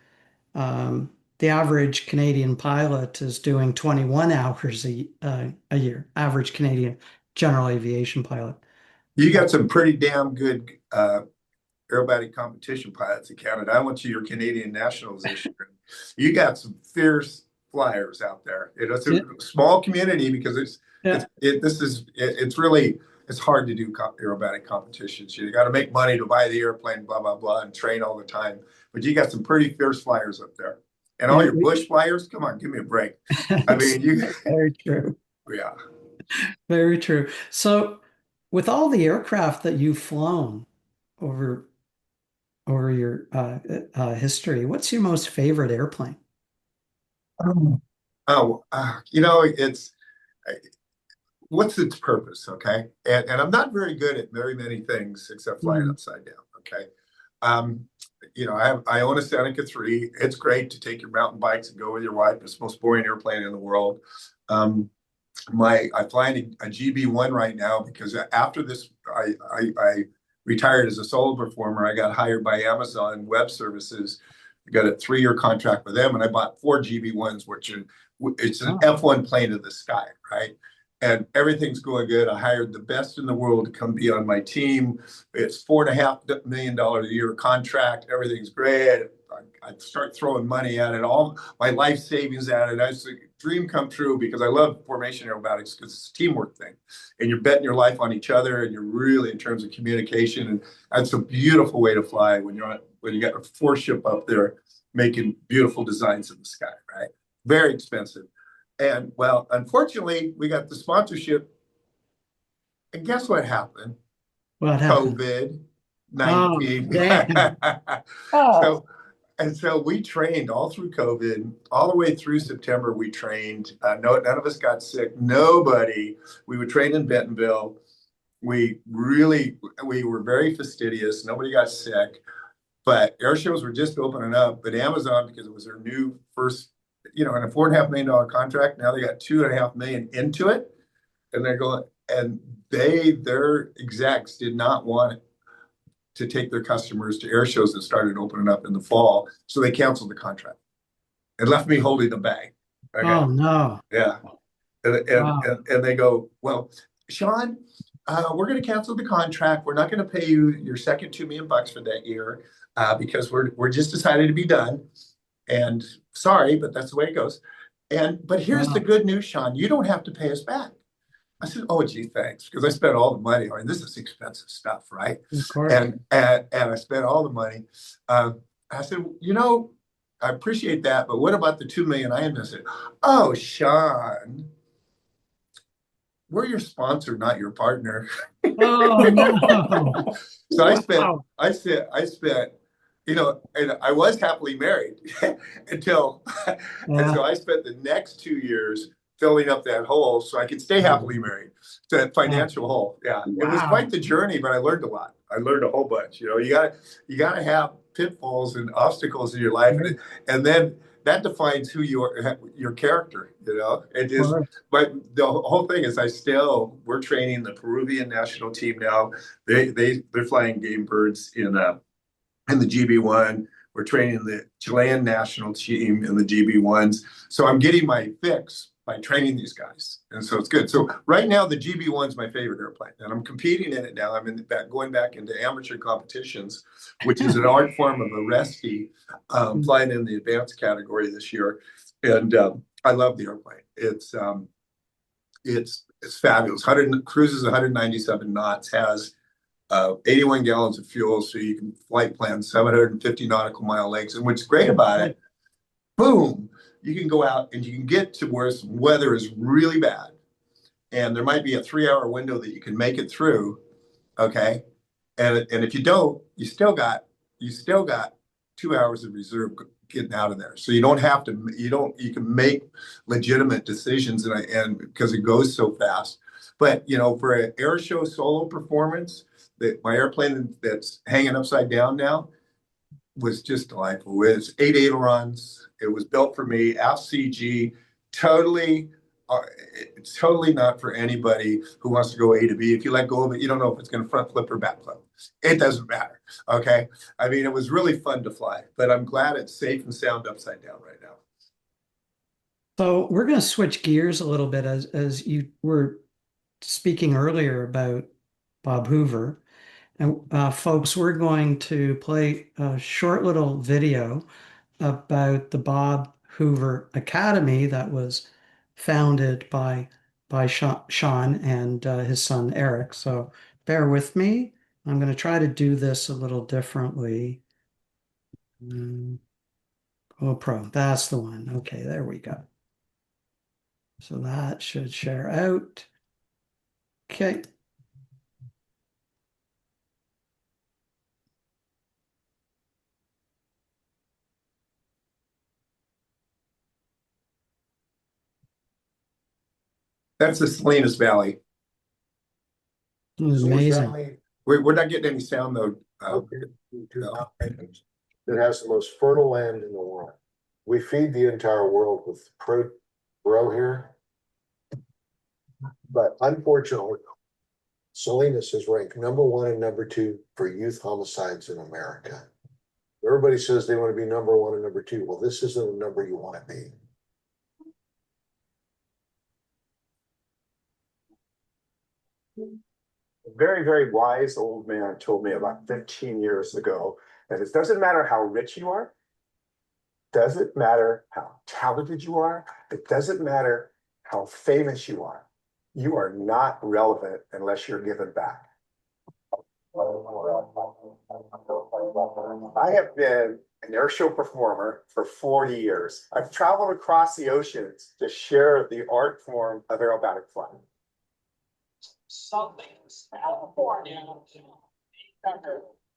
the average Canadian pilot is doing 21 hours a year, average Canadian general aviation pilot. You got some pretty damn good aerobatic competition pilots in Canada. I went to your Canadian Nationals this year. You got some fierce flyers out there. It's a small community because it's really hard to do aerobatic competitions. You got to make money to buy the airplane, blah blah blah, and train all the time. But you got some pretty fierce flyers up there, and all your bush flyers. Come on, give me a break. I mean, you. Very true. Yeah. Very true. So, with all the aircraft that you've flown over your history, what's your most favorite airplane? Oh, it's what's its purpose, okay? And I'm not very good at very many things except flying upside down, okay? I own a Seneca 3. It's great to take your mountain bikes and go with your wife. It's the most boring airplane in the world. I'm flying a GB1 right now because after this, I retired as a solo performer. I got hired by Amazon Web Services. I got a 3-year contract with them, and I bought 4 GB1s, it's an F1 plane in the sky, right? And everything's going good. I hired the best in the world to come be on my team. It's $4.5 million a year contract. Everything's great. I start throwing money at it, all my life savings at it. It's a dream come true because I love formation aerobatics because it's a teamwork thing, and you're betting your life on each other, and you're really in terms of communication, and that's a beautiful way to fly when you got a 4-ship up there making beautiful designs in the sky, right? Very expensive. And well, unfortunately, we got the sponsorship. And guess what happened? What happened? COVID-19. Oh. So we trained all through COVID, all the way through September. We trained. None of us got sick. Nobody. We would train in Bentonville. We were very fastidious. Nobody got sick. But air shows were just opening up. But Amazon, because it was their new first, in a $4.5 million contract, now they got $2.5 million into it, and they're going. And their execs did not want to take their customers to air shows that started opening up in the fall, so they canceled the contract and left me holding the bag. Okay? Oh no! Yeah, and they go, well, Sean, we're going to cancel the contract. We're not going to pay you your second $2 million for that year because we're just decided to be done. And sorry, but that's the way it goes. But here's the good news, Sean. You don't have to pay us back. I said, oh, gee, thanks, because I spent all the money. I mean, this is expensive stuff, right? Of course. And I spent all the money. I said, I appreciate that, but what about the $2 million I invested? Oh, Sean, we're your sponsor, not your partner. Oh no! So I spent, and I was happily married until, and so I spent the next 2 years filling up that hole so I could stay happily married. To that financial hole. Yeah. It was quite the journey, but I learned a lot. I learned a whole bunch. You gotta have pitfalls and obstacles in your life, and then that defines who you are, your character. It is. But the whole thing is, we're training the Peruvian national team now. They're flying game birds in the GB1. We're training the Chilean national team in the GB1s. So I'm getting my fix by training these guys. And so it's good. So right now, the GB1 is my favorite airplane, and I'm competing in it now. I'm going back into amateur competitions, which is an art form of arrestee, flying in the advanced category this year. And I love the airplane. It's fabulous. Cruises 197 knots, has 81 gallons of fuel, so you can flight plan 750 nautical mile legs. And what's great about it, boom, you can go out and you can get to where some weather is really bad, and there might be a 3-hour window that you can make it through, okay? And if you don't, you still got 2 hours of reserve getting out of there. So you don't have to, you can make legitimate decisions and because it goes so fast. But, for an air show solo performance, my airplane that's hanging upside down now was just delightful. It was 8 ailerons. It was built for me, FCG, totally. It's totally not for anybody who wants to go A to B. If you let go of it, you don't know if it's going to front flip or back flip. It doesn't matter. Okay. I mean, it was really fun to fly, but I'm glad it's safe and sound upside down right now. So we're going to switch gears a little bit as you were speaking earlier about Bob Hoover. And folks, we're going to play a short little video about the Bob Hoover Academy that was founded by Sean and his son Eric. So bear with me. I'm going to try to do this a little differently. GoPro, that's the one. Okay, there we go. So that should share out. Okay. That's the Salinas Valley. It was amazing. We're not getting any sound though. It has the most fertile land in the world. We feed the entire world with grow here. But unfortunately, Salinas is ranked #1 and #2 for youth homicides in America. Everybody says they want to be #1 and #2. Well, this isn't the number you want to be. A very, very wise old man told me about 15 years ago that it doesn't matter how rich you are, doesn't matter how talented you are, it doesn't matter how famous you are not relevant unless you're given back. I have been an airshow performer for 40 years. I've traveled across the oceans to share the art form of aerobatic flight. Something's California.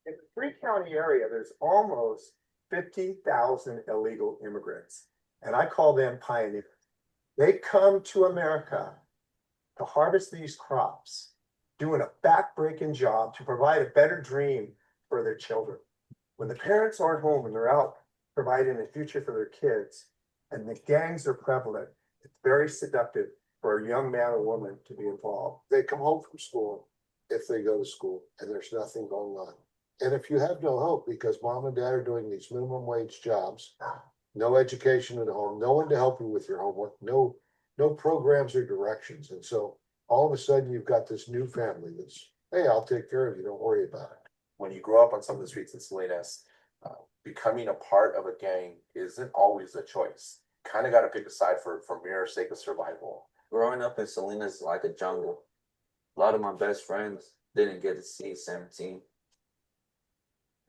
In the 3-county area, there's almost 50,000 illegal immigrants, and I call them pioneers. They come to America to harvest these crops, doing a back-breaking job to provide a better dream for their children. When the parents aren't home and they're out providing a future for their kids, and the gangs are prevalent, it's very seductive for a young man or woman to be involved. They come home from school, if they go to school, and there's nothing going on. And if you have no hope because mom and dad are doing these minimum wage jobs, no education at home, no one to help you with your homework, no programs or directions. And so all of a sudden you've got this new family that's, hey, I'll take care of you, don't worry about it. When you grow up on some of the streets in Salinas, becoming a part of a gang isn't always a choice. Kind of got to pick a side for mere sake of survival. Growing up in Salinas is like a jungle. A lot of my best friends didn't get to see 17.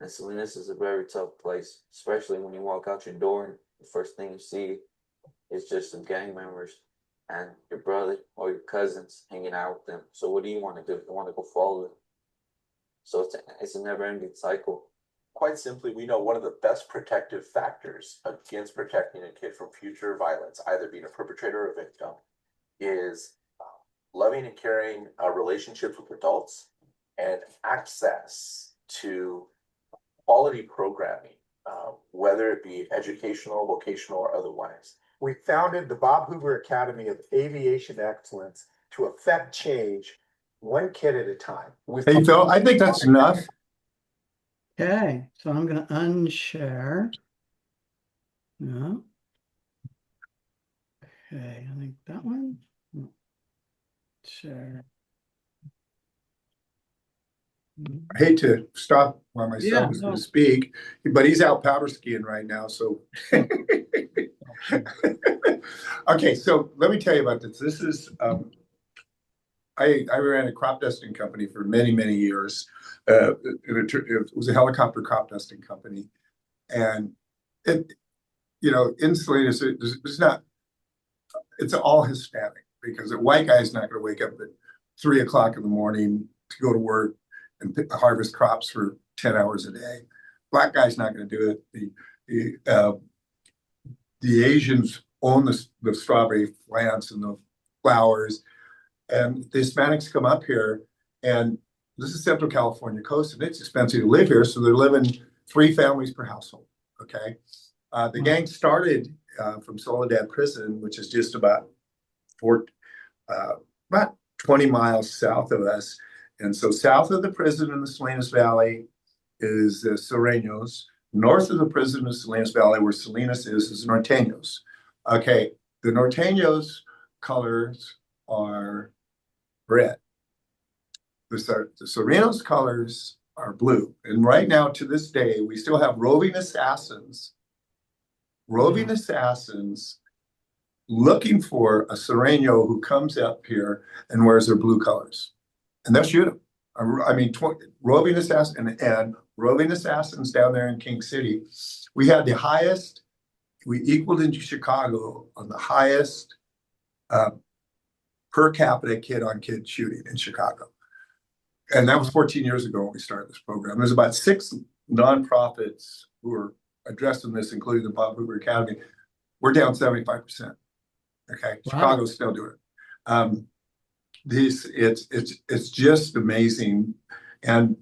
And Salinas is a very tough place, especially when you walk out your door and the first thing you see is just some gang members and your brother or your cousins hanging out with them. So what do you want to do? You want to go follow them. So it's a never-ending cycle. Quite simply, we know one of the best protective factors against protecting a kid from future violence, either being a perpetrator or a victim, is loving and caring relationships with adults and access to quality programming, whether it be educational, vocational, or otherwise. We founded the Bob Hoover Academy of Aviation Excellence to affect change one kid at a time. Hey, Phil, I think that's enough. Okay, so I'm going to unshare. Yeah. Okay, I think that one. Share. I hate to stop while my Yeah, son was going no. to speak, but he's out powder skiing right now. So, okay, so let me tell you about this. This is, I ran a crop dusting company for many, many years. It was a helicopter crop dusting company. And it, in Salinas, it's not, it's all Hispanic because a white guy is not going to wake up at 3 o'clock in the morning to go to work and harvest crops for 10 hours a day. black guy's not going to do it. The Asians own the strawberry plants and the flowers, and the Hispanics come up here, and this is Central California coast, and it's expensive to live here, so they're living 3 families per household. Okay, the gang started from Soledad Prison, which is just about 20 miles south of us, and so south of the prison in the Salinas Valley is the Sureños. North of the prison of Salinas Valley, where Salinas is Norteños. Okay, the Norteños colors are red. The Sureños colors are blue. And right now, to this day, we still have roving assassins looking for a Sureño who comes up here and wears their blue colors. And they'll shoot him. I mean, roving assassins and roving assassins down there in King City. We had the highest, we equaled in Chicago on the highest per capita kid on kid shooting in Chicago. And that was 14 years ago when we started this program. There's about 6 nonprofits who are addressing this, including the Bob Hoover Academy. We're down 75%. Okay, wow. Chicago's still doing it. It's just amazing, and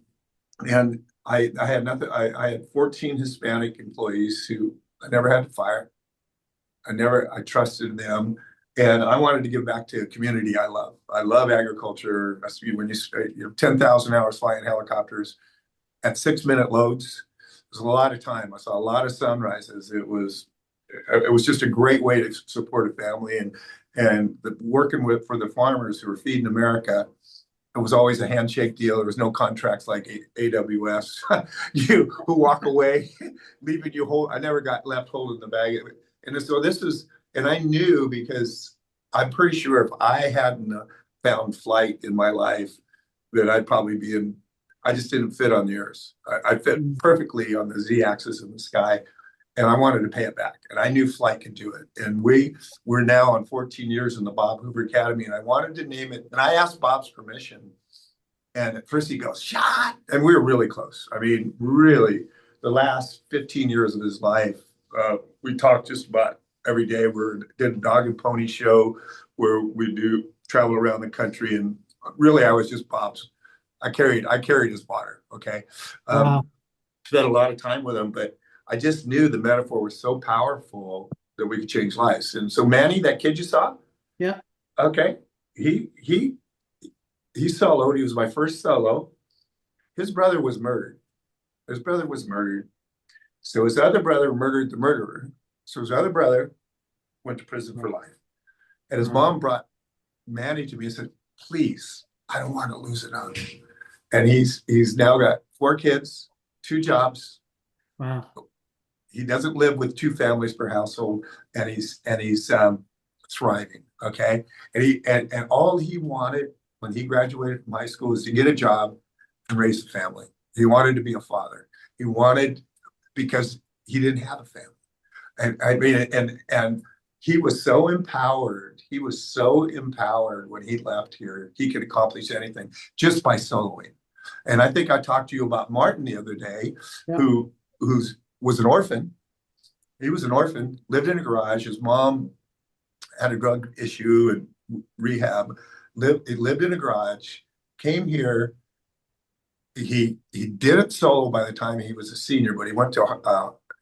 I had nothing. I had 14 Hispanic employees who I never had to fire. I trusted them, and I wanted to give back to a community I love. I love agriculture. When you 10,000 hours flying helicopters at 6-minute loads, it was a lot of time. I saw a lot of sunrises. It was just a great way to support a family, and working for the farmers who were feeding America. It was always a handshake deal. There was no contracts like AWS. You who walk away, leaving you whole. I never got left holding the bag. And so and I knew, because I'm pretty sure if I hadn't found flight in my life, that I'd probably be I just didn't fit on the earth. I fit perfectly on the Z-axis in the sky. And I wanted to pay it back. And I knew flight could do it. And we're now on 14 years in the Bob Hoover Academy. And I wanted to name it. And I asked Bob's permission. And at first he goes, "Shot." And we were really close. I mean, really, the last 15 years of his life, we talked just about every day. We did a dog and pony show where we travel around the country. And really, I was just Bob's. I carried his water. Okay. Wow. Spent a lot of time with him, but I just knew the metaphor was so powerful that we could change lives. And so Manny, that kid you saw? Yeah. Okay. He soloed. He was my first solo. His brother was murdered. So his other brother murdered the murderer. So his other brother went to prison for life. And his mom brought Manny to me and said, "Please, I don't want to lose it on him." And he's now got 4 kids, 2 jobs. Wow. He doesn't live with 2 families per household, and he's thriving. Okay, and all he wanted when he graduated from high school was to get a job and raise a family. He wanted to be a father. He wanted, because he didn't have a family, and I mean, and he was so empowered. He was so empowered when he left here. He could accomplish anything just by soloing. And I think I talked to you about Martin the other day, yeah. who was an orphan. He was an orphan, lived in a garage. His mom had a drug issue and rehab. He lived in a garage, came here. He didn't solo by the time he was a senior, but he went to,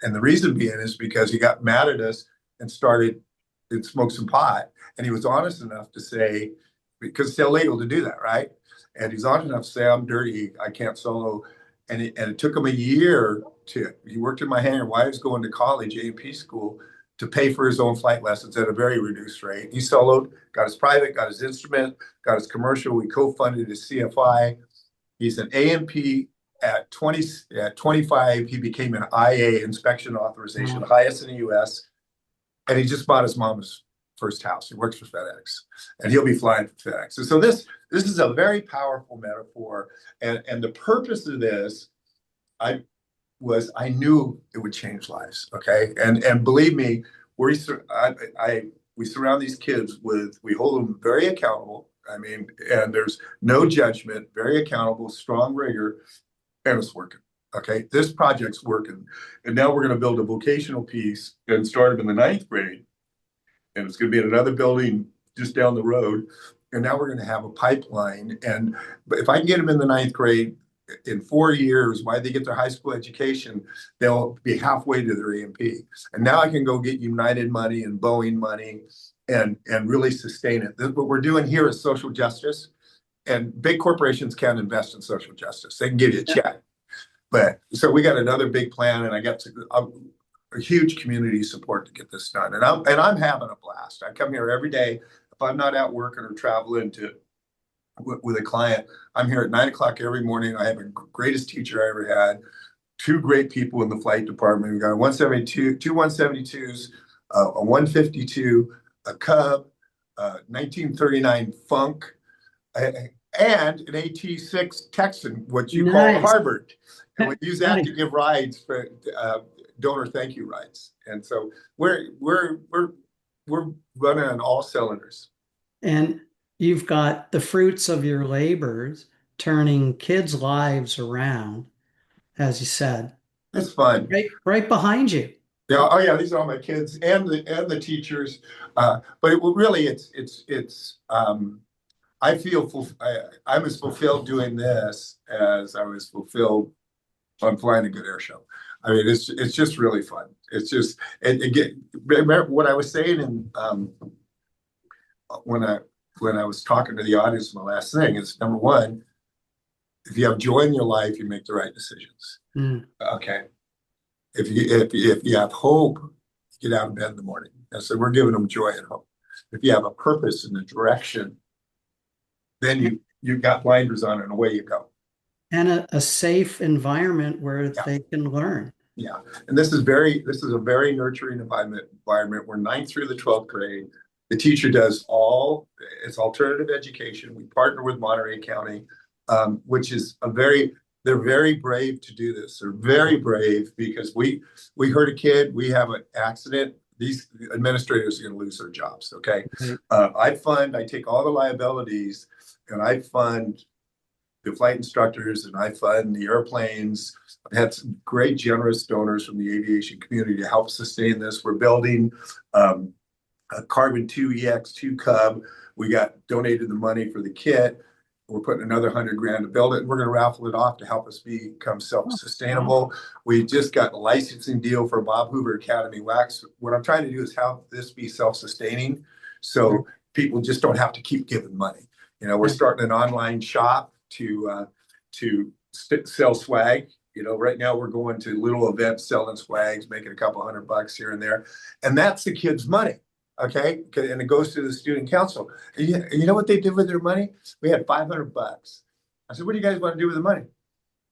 and the reason being is because he got mad at us and started and smoked some pot. And he was honest enough to say, because it's illegal to do that, right? And he's honest enough to say, "I'm dirty, I can't solo." And it took him a year he worked in my hangar while he was going to college, A&P school, to pay for his own flight lessons at a very reduced rate. He soloed, got his private, got his instrument, got his commercial. We co-funded his CFI. He's an A&P at 25. He became an IA inspection authorization, highest in the US. And he just bought his mom's first house. He works for FedEx, and he'll be flying for FedEx. And so this is a very powerful metaphor. And the purpose of this, I knew it would change lives. Okay. And believe me, we surround these kids we hold them very accountable. I mean, and there's no judgment, very accountable, strong rigor, and it's working. Okay, this project's working. And now we're gonna build a vocational piece and start them in the 9th grade. And it's gonna be in another building just down the road. And now we're gonna have a pipeline. But if I can get them in the 9th grade in 4 years, while they get their high school education, they'll be halfway to their A&P. And now I can go get United money and Boeing money and really sustain it. What we're doing here is social justice. And big corporations can't invest in social justice. They can give you a check. But so we got another big plan, and I got a huge community support to get this done. And I'm having a blast. I come here every day. If I'm not out working or traveling with a client, I'm here at 9 o'clock every morning. I have a greatest teacher I ever had. 2 great people in the flight department. We got a 172, 2 172s, a 152, a Cub, 1939 Funk, and an AT6 Texan, what you call a Nice. Harvard. And we use that Nice. to give rides for donor thank you rides. And so we're running on all cylinders. And you've got the fruits of your labors turning kids' lives around, as you said, It's fun. right behind you. Yeah, oh yeah, these are all my kids and the teachers. But I feel I'm as fulfilled doing this as I was fulfilled on flying a good air show. I mean, it's just really fun. It's just remember what I was saying when I was talking to the audience. My last thing is, number one, if you have joy in your life, you make the right decisions. Okay. If you have hope, you get out of bed in the morning. And so we're giving them joy and hope. If you have a purpose and a direction, then you've got blinders on and away you go. And a safe environment where they can learn. Yeah, and this is a very nurturing environment. We're 9th through the 12th grade. The teacher does it's alternative education. We partner with Monterey County, which is they're very brave to do this. They're very brave because we hurt a kid, we have an accident. These administrators are going to lose their jobs. Okay, I take all the liabilities and I fund the flight instructors and I fund the airplanes. I've had some great generous donors from the aviation community to help sustain this. We're building a Carbon 2 EX2 Cub. We got donated the money for the kit. We're putting another $100,000 to build it. And we're going to raffle it off to help us become self-sustainable. We just got a licensing deal for Bob Hoover Academy Wax. What I'm trying to do is have this be self-sustaining, so people just don't have to keep giving money. We're starting an online shop to sell swag. Right now we're going to little events selling swags, making a couple $100 here and there, and that's the kids' money. Okay, and it goes to the student council. And you know what they did with their money? We had $500. I said, "What do you guys want to do with the money?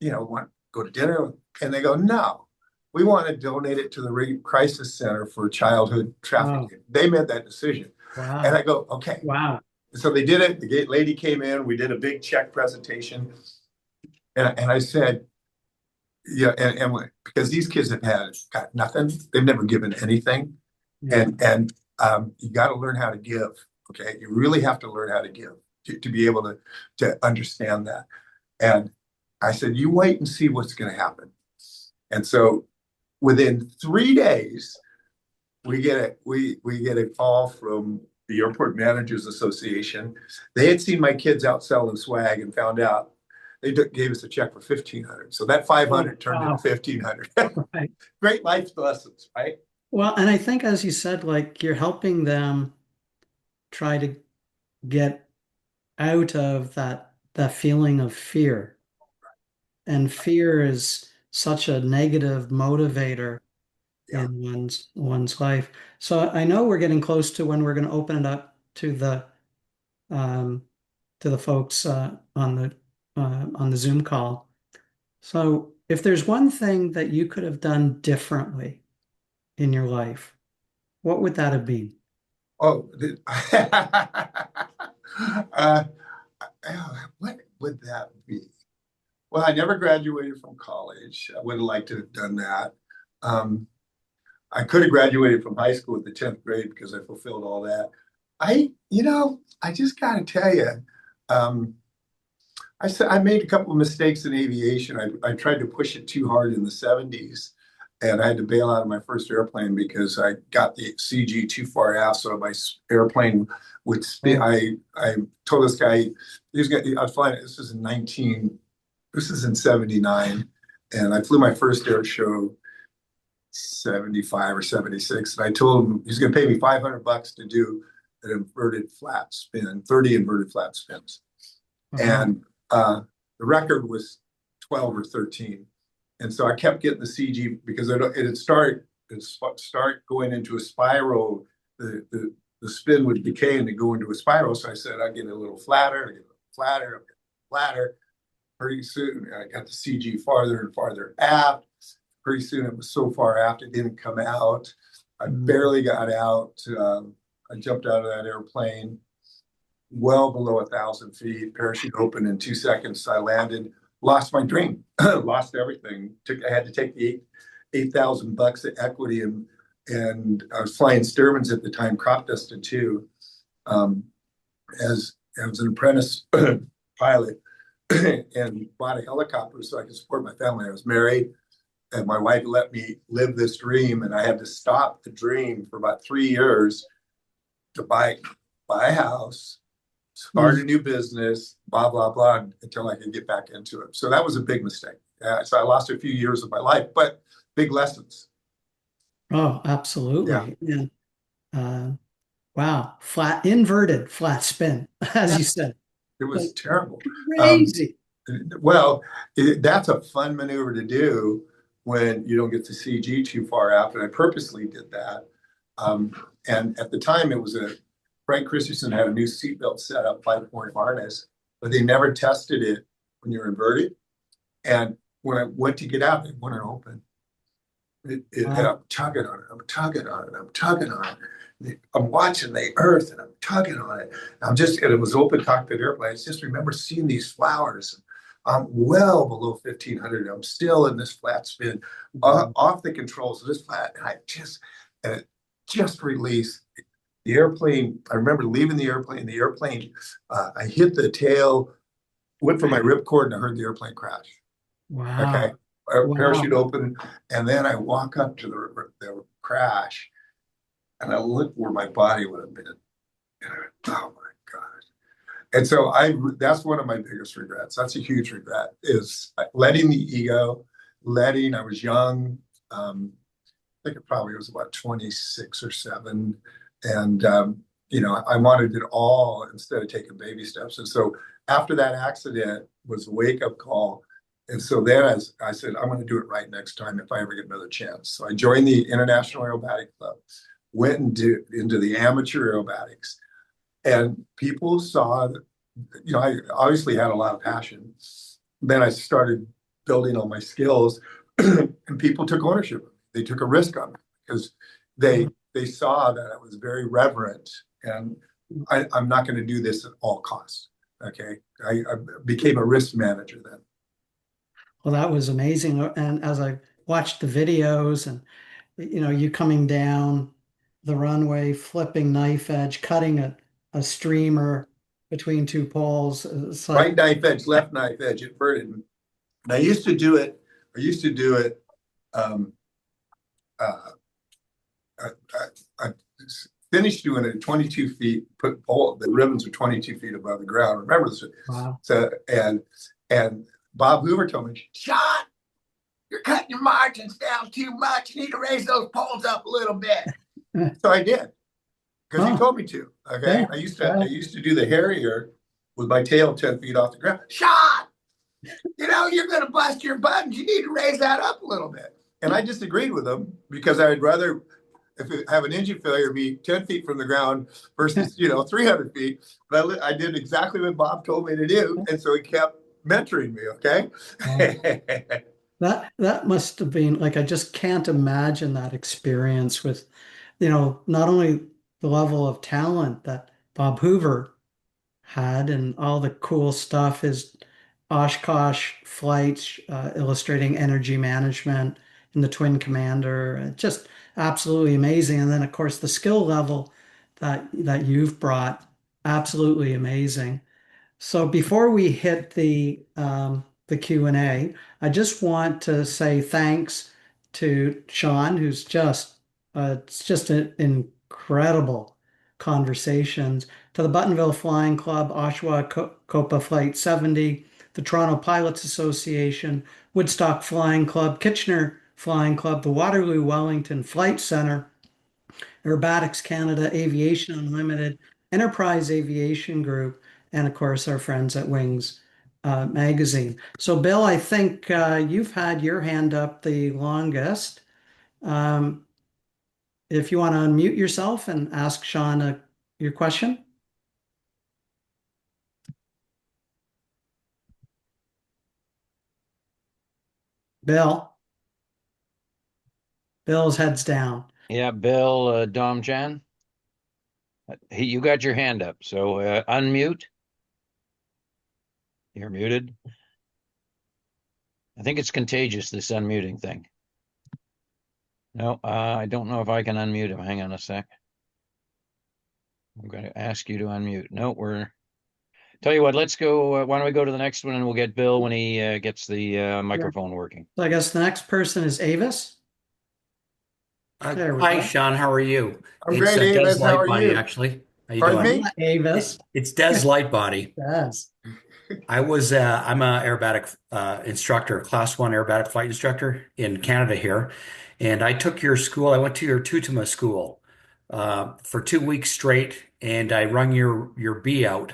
Want to go to dinner?" And they go, "No, we want to donate it to the Rape Crisis Center for childhood trafficking." Wow. They made that decision. Wow. And I go, "Okay." Wow. So they did it. The lady came in. We did a big check presentation, and I said, "Yeah," and because these kids have got nothing, they've never given anything, and you got to learn how to give. Okay, you really have to learn how to give to be able to understand that. And I said, "You wait and see what's going to happen." And so, within 3 days, we get a call from the Airport Managers Association. They had seen my kids out selling swag and found out. They gave us a check for $1,500. So that $500 turned into $1,500. Right. Great life lessons, right? Well, and I think, as you said, like, you're helping them try to get out of that feeling of fear. And fear is such a negative motivator in one's life. So I know we're getting close to when we're going to open it up to the folks on the Zoom call. So if there's one thing that you could have done differently in your life, what would that have been? Oh, what would that be? Well, I never graduated from college. I would have liked to have done that. I could have graduated from high school at the 10th grade because I fulfilled all that. I just got to tell you, I made a couple of mistakes in aviation. I tried to push it too hard in the 70s, and I had to bail out of my first airplane because I got the CG too far aft, so my airplane would spin. I told this guy I was flying. This is in 79, and I flew my first air show 75 or 76, and I told him he's going to pay me $500 to do an inverted flat spin, 30 inverted flat spins. And the record was 12 or 13. And so I kept getting the CG because it'd start going into a spiral. The spin would decay and go into a spiral. So I said, I'd get a little flatter, I'd get a little flatter, I'd get flatter. Pretty soon I got the CG farther and farther aft. Pretty soon it was so far aft it didn't come out. I barely got out. I jumped out of that airplane well below 1,000 feet, parachute open in 2 seconds. I landed, lost my dream, lost everything. I had to take the $8,000 of equity, and I was flying Stearmans at the time, crop dusted too, as an apprentice pilot, and bought a helicopter so I could support my family. I was married, and my wife let me live this dream, and I had to stop the dream for about 3 years to buy a house, start a new business, blah, blah, blah, until I could get back into it. So that was a big mistake. So I lost a few years of my life, but big lessons. Oh, absolutely. Yeah. Wow. Inverted flat spin, as you said. It was terrible. Crazy. Well, that's a fun maneuver to do when you don't get the CG too far out, and I purposely did that. And at the time, Frank Christensen had a new seatbelt setup, 5-point harness, but they never tested it when you're inverted. And when I went to get out, it wouldn't open. And I'm tugging on it, I'm tugging on it, I'm tugging on it. I'm watching the earth and I'm tugging on it. And it was open cockpit airplane. I just remember seeing these flowers. I'm well below 1,500. I'm still in this flat spin, off the controls of this flat. And it just released. The airplane, I remember leaving the airplane, I hit the tail, went for my ripcord, and I heard the airplane crash. Wow. Okay. Parachute open, and then I walk up to the crash, and I look where my body would have been. And I went, oh my God. And so that's one of my biggest regrets. That's a huge regret, is letting the ego, I was young. I think it probably was about 26 or 7. And, I wanted it all instead of taking baby steps. And so after that accident was a wake-up call. And so then I said, I'm going to do it right next time if I ever get another chance. So I joined the International Aerobatic Club, went into the amateur aerobatics, and people saw that, I obviously had a lot of passion. Then I started building on my skills, and people took ownership. They took a risk on me because they saw that I was very reverent, and I'm not going to do this at all costs. Okay. I became a risk manager then. Well, that was amazing. And as I watched the videos and, you coming down the runway, flipping knife edge, cutting a streamer between 2 poles. It's like, right knife edge, left knife edge, inverted. And I used to do it. I finished doing it at 22 feet, the ribbons are 22 feet above the ground. Remember this? wow. So, and Bob Hoover told me, Sean, you're cutting your margins down too much. You need to raise those poles up a little bit. So I did, because he told me to. Okay. Yeah. I used to do the Harrier with my tail 10 feet off the ground. Sean, you're going to bust your buttons. You need to raise that up a little bit. And I disagreed with him because I'd rather, if it have an engine failure, be 10 feet from the ground versus 300 feet. But I did exactly what Bob told me to do, and so he kept mentoring me. Okay. That must have been like, I just can't imagine that experience with, not only the level of talent that Bob Hoover had and all the cool stuff, his Oshkosh flights, illustrating energy management in the Twin Commander, just absolutely amazing. And then of course the skill level that you've brought, absolutely amazing. So before we hit the Q&A, I just want to say thanks to Sean, who's just it's just an incredible conversations, to the Buttonville Flying Club, Oshawa Copa Flight 70, the Toronto Pilots Association, Woodstock Flying Club, Kitchener Flying Club, the Waterloo Wellington Flight Center, Aerobatics Canada, Aviation Unlimited, Enterprise Aviation Group, and of course our friends at Wings magazine. So Bill, I think you've had your hand up the longest. Um, if you want to unmute yourself and ask Sean your question. Bill. Bill's head's down. Yeah, Bill, Dom Chan. You got your hand up, so unmute. You're muted. I think it's contagious, this unmuting thing. No, I don't know if I can unmute him. Hang on a sec. I'm going to ask you to unmute. No, tell you what, let's go. Why don't we go to the next one and we'll get Bill when he gets the microphone working. So I guess the next person is Avis. There we Hi, go. Sean. How are you? I'm It's great, Des Avis. How are Lightbody, you? actually. How you Pardon doing? me? Avis. It's Des Lightbody. Yes. I'm a aerobatic instructor, class 1 aerobatic flight instructor in Canada here. And I took your school. I went to your Tutuma school for 2 weeks straight, and I rung your B out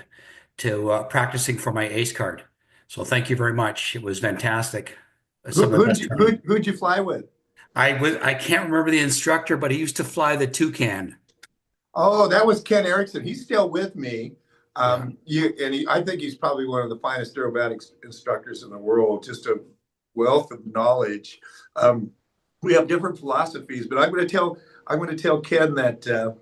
to practicing for my ACE card. So thank you very much. It was fantastic. Some of the best training. Who'd you fly with? I can't remember the instructor, but he used to fly the Toucan. Oh, that was Ken Erickson. He's still with me. I think he's probably one of the finest aerobatics instructors in the world. Just a wealth of knowledge. We have different philosophies, but I'm going to tell Ken that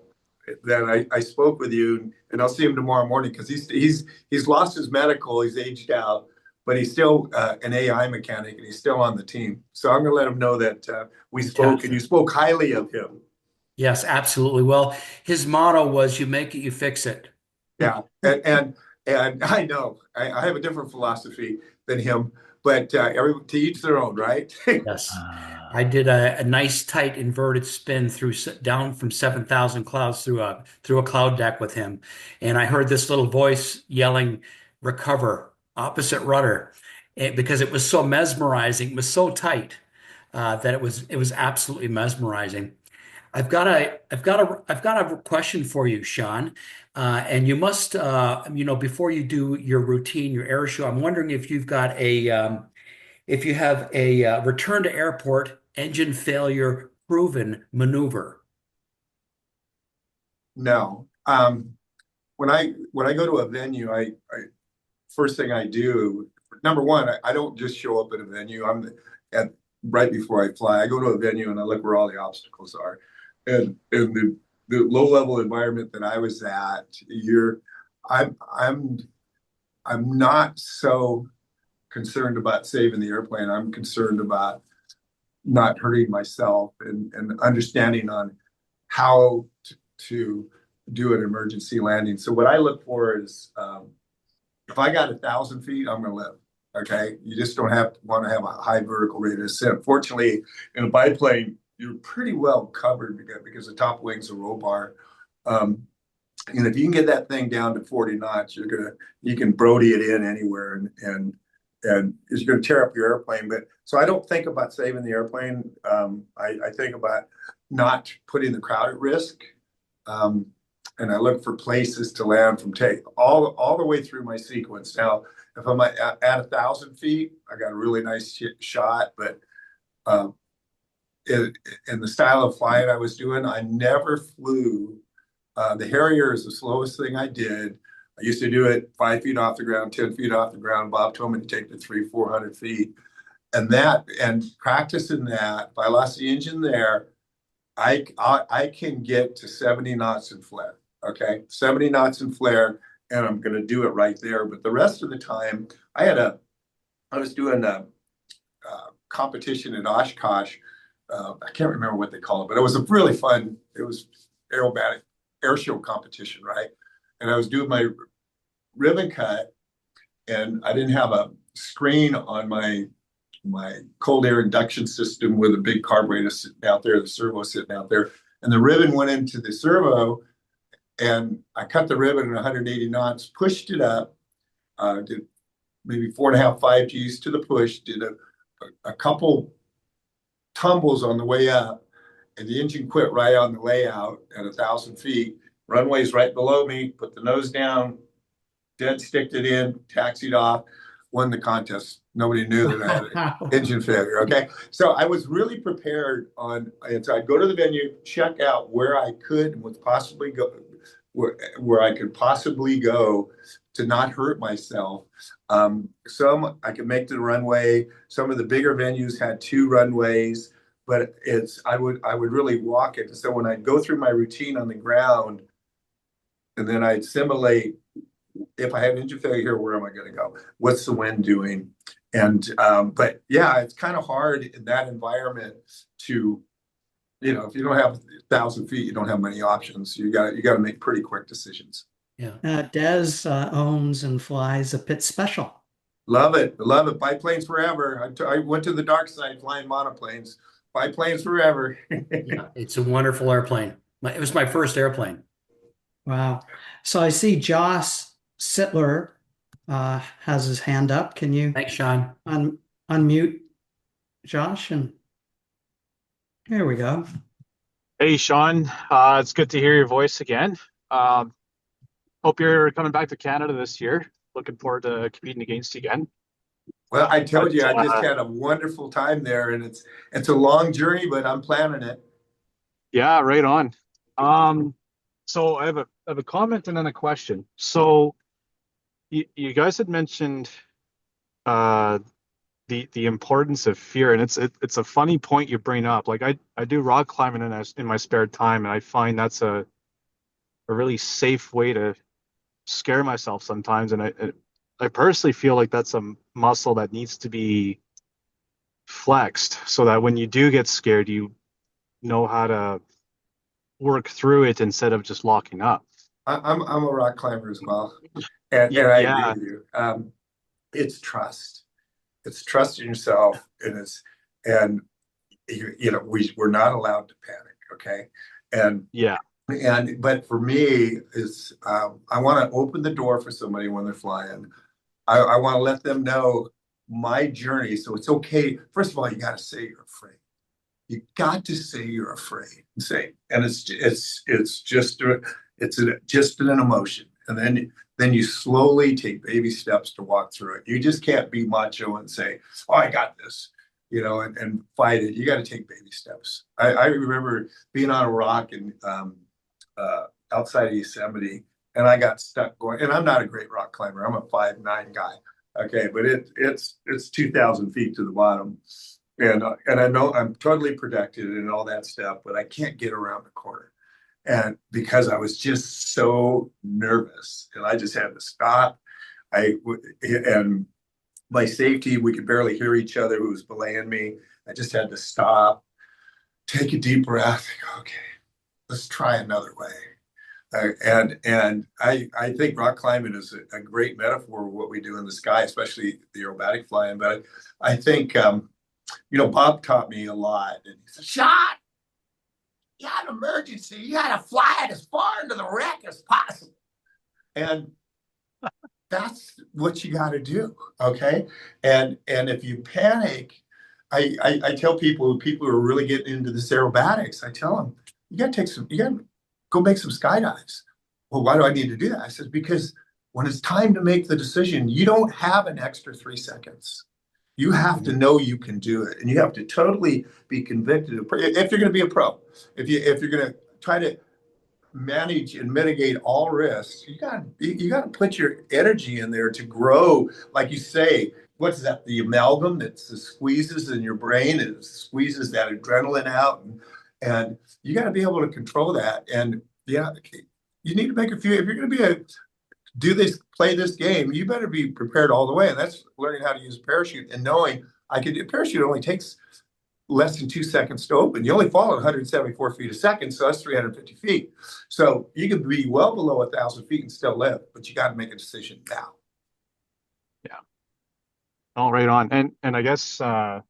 I spoke with you, and I'll see him tomorrow morning because he's lost his medical. He's aged out, but he's still an AI mechanic, and he's still on the team. So I'm going to let him know that we spoke, and you spoke highly of him. Yes, absolutely. Well, his motto was, "You make it, you fix it." Yeah, and I know I have a different philosophy than him, but to each their own, right? Yes, I did a nice tight inverted spin down from 7,000 clouds through a cloud deck with him, and I heard this little voice yelling, "Recover, opposite rudder," because it was so mesmerizing. It was so tight that it was absolutely mesmerizing. I've got a question for you, Sean. And you must, before you do your routine, your air show, I'm wondering if you have a return to airport engine failure proven maneuver. No. When I go to a venue, I first thing I do, number one, I don't just show up at a venue. Right before I fly, I go to a venue and I look where all the obstacles are. And the low level environment that I was at, I'm not so concerned about saving the airplane. I'm concerned about not hurting myself and understanding on how to do an emergency landing. So what I look for is if I got 1,000 feet, I'm going to live. Okay, you just don't want to have a high vertical rate of ascent. Fortunately, in a biplane, you're pretty well covered because the top wing's a roll bar. And if you can get that thing down to 40 knots, you can Brody it in anywhere, and it's going to tear up your airplane. But so I don't think about saving the airplane. I think about not putting the crowd at risk. And I look for places to land from all the way through my sequence. Now, if I'm at 1,000 feet, I got a really nice shot, but in the style of flying I was doing, I never flew. The Harrier is the slowest thing I did. I used to do it 5 feet off the ground, 10 feet off the ground. Bob told me to take it 300-400 feet. And practicing that, if I lost the engine there, I can get to 70 knots in flare. Okay, 70 knots in flare, and I'm going to do it right there. But the rest of the time, I was doing a competition in Oshkosh. I can't remember what they call it, but it was a really fun. It was aerobatic air show competition, right? And I was doing my ribbon cut, and I didn't have a screen on my cold air induction system with a big carburetor sitting out there, the servo sitting out there, and the ribbon went into the servo, and I cut the ribbon at 180 knots, pushed it up, did maybe 4.5, 5 Gs to the push, did a couple tumbles on the way up, and the engine quit right on the layout at 1,000 feet. Runway's right below me, put the nose down, dead sticked it in, taxied off, won the contest. Nobody knew that I had Wow. an engine failure. Okay. So I was really prepared and so I'd go to the venue, check out where I could and would possibly go, where I could possibly go to not hurt myself. Some I could make to the runway. Some of the bigger venues had 2 runways, but I would really walk it. So when I'd go through my routine on the ground, and then I'd simulate, if I have engine failure here, where am I going to go? What's the wind doing? And but yeah, it's kind of hard in that environment to, if you don't have 1,000 feet, you don't have many options. You got to make pretty quick decisions. Yeah. Des owns and flies a Pit Special. Love it. Love it. Biplanes forever. I went to the dark side flying monoplanes. Biplanes forever. Yeah, it's a wonderful airplane. It was my first airplane. Wow. So I see Josh Sittler has his hand up. Can you Thanks, Sean. unmute Josh? And here we go. Hey, Sean. It's good to hear your voice again. Hope you're coming back to Canada this year. Looking forward to competing against you again. Well, I told you, I just had a wonderful time there, and it's a long journey, but I'm planning it. Yeah, right on. So I have a comment and then a question. So you guys had mentioned the importance of fear, and it's a funny point you bring up. Like I do rock climbing in my spare time, and I find that's a really safe way to scare myself sometimes. And I personally feel like that's a muscle that needs to be flexed so that when you do get scared, you know how to work through it instead of just locking up. I'm a rock climber as well, and I agree with you. It's trust. It's trust in yourself, and we're not allowed to panic. Okay, but for me, I want to open the door for somebody when they're flying. I want to let them know my journey. So it's okay. First of all, you got to say you're afraid. You got to say you're afraid. And it's just an emotion. And then you slowly take baby steps to walk through it. You just can't be macho and say, "Oh, I got this," and fight it. You got to take baby steps. I remember being on a rock and outside of Yosemite, and I got stuck going. And I'm not a great rock climber. I'm a 5'9" guy. Okay, but it's 2,000 feet to the bottom, and I know I'm totally protected and all that stuff, but I can't get around the corner, and because I was just so nervous, and I just had to stop. And my safety, we could barely hear each other. Who was belaying me? I just had to stop, take a deep breath, and go, okay, let's try another way. And I think rock climbing is a great metaphor of what we do in the sky, especially the aerobatic flying. But I think, Bob taught me a lot. And he said, "Sean, you got an emergency. You got to fly it as far into the wreck as possible." And that's what you got to do. Okay. And if you panic, I tell people who are really getting into this aerobatics, I tell them, you got to go make some skydives. Well, why do I need to do that? I said, because when it's time to make the decision, you don't have an extra 3 seconds. You have to know you can do it, and you have to totally be convicted. If you're going to be a pro, if you're going to try to manage and mitigate all risks, you got to put your energy in there to grow. Like you say, what's that? The amalgam that squeezes in your brain, it squeezes that adrenaline out, and you got to be able to control that. And you need to make if you're going to play this game, you better be prepared all the way. And that's learning how to use a parachute and knowing a parachute only takes less than 2 seconds to open. You only fall at 174 feet a second, so that's 350 feet. So you can be well below 1,000 feet and still live, but you got to make a decision now. All right on. And I guess that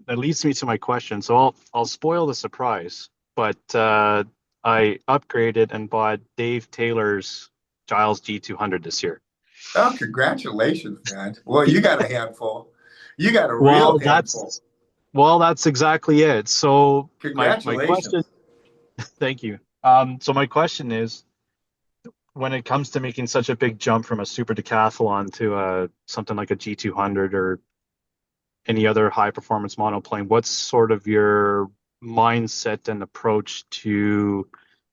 leads me to my question. So I'll spoil the surprise, but I upgraded and bought Dave Taylor's Giles G200 this year. Oh, congratulations, man. Well, you got a handful. You got a real Well, handful. that's exactly it. So my question, Congratulations. thank you. So my question is, when it comes to making such a big jump from a super decathlon to something like a G200 or any other high performance monoplane, what's sort of your mindset and approach to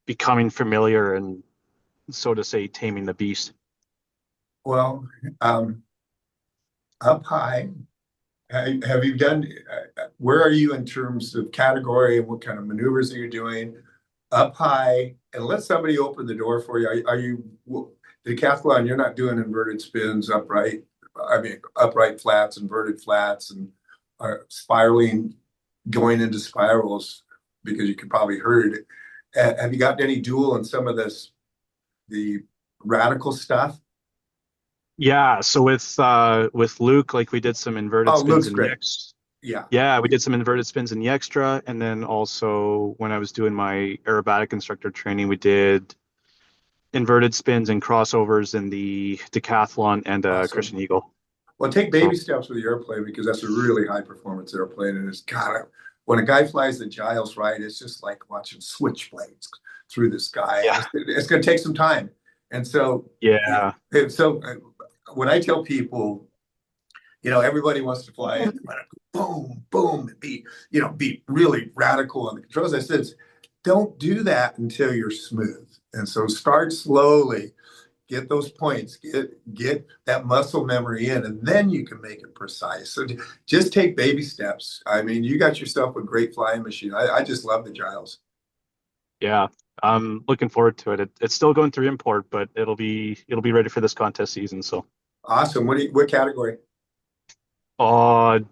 becoming familiar and, so to say, taming the beast? Well, up high, have you done, where are you in terms of category and what kind of maneuvers are you doing? Up high, and let somebody open the door for you. Are you, the decathlon, you're not doing inverted spins, upright, I mean, upright flats, inverted flats, and spiraling, going into spirals, because you could probably heard it. Have you gotten any dual in some of this, the radical stuff? Yeah, so with Luke, like we did some inverted Oh, spins Luke's in great. the X. Yeah. Yeah, we did some inverted spins in the extra, and then also when I was doing my aerobatic instructor training, we did inverted spins and crossovers in the decathlon and Awesome. Christian Eagle. Well, take baby steps with the airplane, because that's a really high performance airplane, and it's gotta, when a guy flies the Giles right, it's just like watching switchblades through the sky. Yeah. It's going to take some time, and so Yeah. When I tell people, everybody wants to fly and boom, boom, and be really radical on the controls. I said, don't do that until you're smooth, and so start slowly. Get those points, get that muscle memory in, and then you can make it precise. So just take baby steps. I mean, you got yourself a great flying machine. I just love the Giles. Yeah, I'm looking forward to it. It's still going through import, but it'll be ready for this contest season. So Awesome. What category? It'll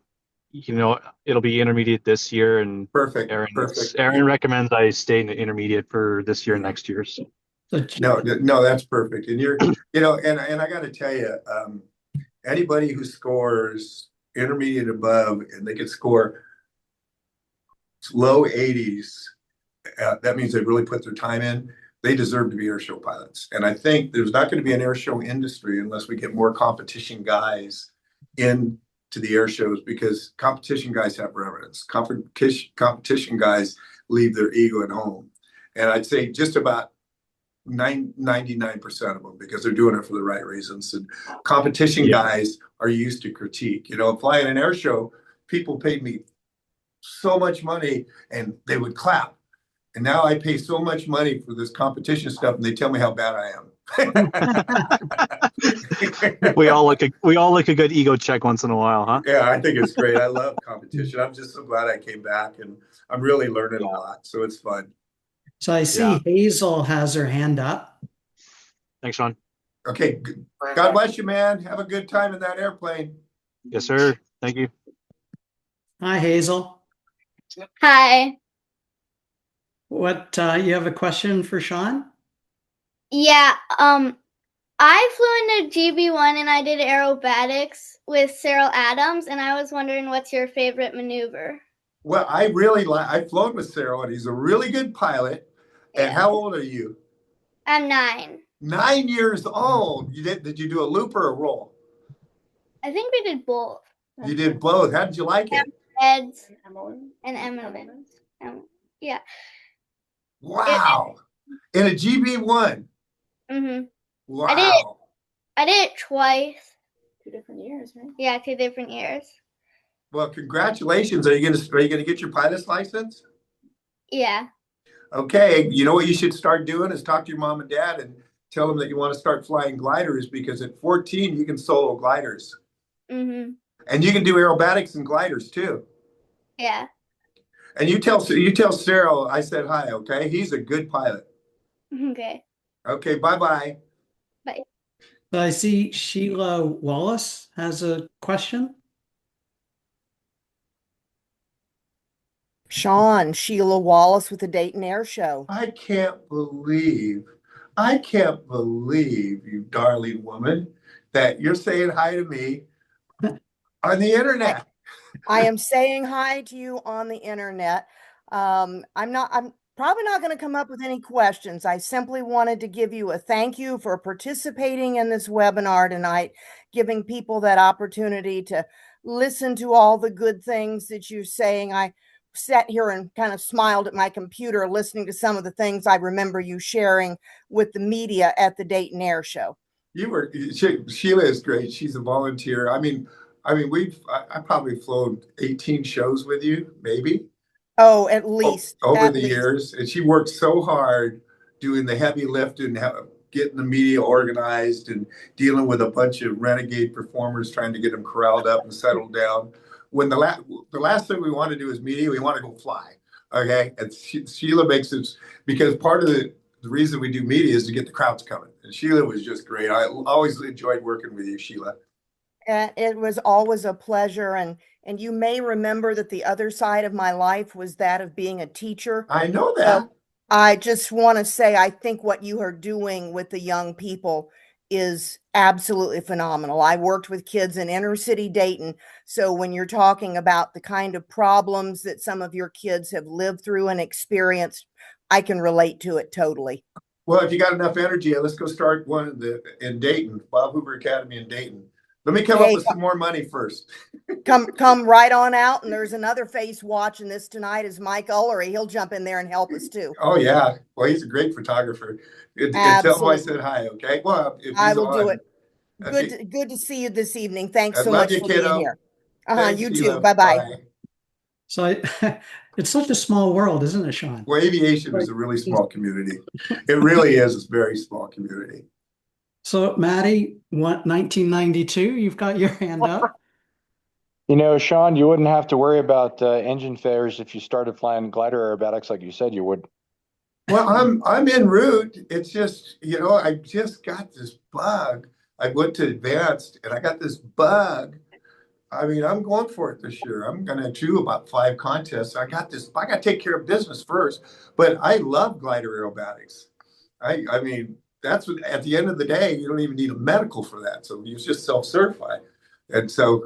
be intermediate this year, and Perfect. Aaron recommends I stay in the intermediate for this year and next year. So. No, that's perfect. And and I got to tell you, anybody who scores intermediate above, and they can score low 80s, that means they really put their time in. They deserve to be air show pilots. And I think there's not going to be an air show industry unless we get more competition guys into the air shows, because competition guys have reverence. Competition guys leave their ego at home. And I'd say just about 99% of them, because they're doing it for the right reasons. And competition guys are used to critique. Flying an air show, people paid me so much money and they would clap. And now I pay so much money for this competition stuff, and they tell me how bad I am. we all like a good ego check once in a while, huh? Yeah, I think it's great. I love competition. I'm just so glad I came back, and I'm really learning a lot. So it's fun. So I see Hazel has her hand up. Thanks, Sean. Okay. God bless you, man. Have a good time in that airplane. Yes, sir. Thank you. Hi, Hazel. Hi. What, you have a question for Sean? Yeah, I flew into GB1 and I did aerobatics with Cyril Adams, and I was wondering, what's your favorite maneuver? Well, I've flown with Cyril, and he's a really good pilot. And how old are you? I'm 9. 9 years old. Did you do a loop or a roll? I think we did both. You did both. How did you like it? Eds and Eminem. Yeah. Wow. In a GB1. Mm-hmm. Wow. I did it twice. 2 different years, right? Yeah, 2 different years. Well, congratulations. Are you gonna get your pilot's license? Yeah. Okay. You know what you should start doing is talk to your mom and dad and tell them that you want to start flying gliders, because at 14 you can solo gliders. Mm-hmm. And you can do aerobatics and gliders too. Yeah. And you tell Cyril I said hi, okay? He's a good pilot. Okay. Okay, bye-bye. Bye. So I see Sheila Wallace has a question. Sean, Sheila Wallace with the Dayton Air Show. I can't believe, you darling woman, that you're saying hi to me on the internet. I am saying hi to you on the internet. I'm probably not going to come up with any questions. I simply wanted to give you a thank you for participating in this webinar tonight, giving people that opportunity to listen to all the good things that you're saying. I sat here and kind of smiled at my computer listening to some of the things I remember you sharing with the media at the Dayton Air Show. Sheila is great. She's a volunteer. I mean, I probably flown 18 shows with you, maybe. Oh, at least over the years. And she worked so hard doing the heavy lifting, getting the media organized and dealing with a bunch of renegade performers, trying to get them corralled up and settled down. When the last thing we want to do is media, we want to go fly. Okay. And Sheila makes it, because part of the reason we do media is to get the crowds coming. And Sheila was just great. I always enjoyed working with you, Sheila. It was always a pleasure. And you may remember that the other side of my life was that of being a teacher. I know that. So I just want to say, I think what you are doing with the young people is absolutely phenomenal. I worked with kids in inner city Dayton. So when you're talking about the kind of problems that some of your kids have lived through and experienced, I can relate to it totally. Well, if you got enough energy, let's go start one in Dayton, Bob Hoover Academy in Dayton. Let me come up with some more money first. Come right on out. And there's another face watching this tonight is Mike Ullery. He'll jump in there and help us too. Oh yeah. Well, he's a great photographer. And tell him I said hi. Okay. Well, if I will do it. Okay. Good to see you this evening. Thanks so love much you, for kiddo. being here. Thanks, You Sheila. too. Bye-bye. So it's such a small world, isn't it, Sean? Well, aviation is a really small community. It really is a very small community. So, Maddie, 1992, you've got your hand up. You know, Sean, you wouldn't have to worry about engine failures if you started flying glider aerobatics like you said you would. Well, I'm en route. It's just, I just got this bug. I went to advanced and I got this bug. I mean, I'm going for it this year. I'm going to do about 5 contests. I got to take care of business first, but I love glider aerobatics. I mean, that's what, at the end of the day, you don't even need a medical for that. So you just self-certify. And so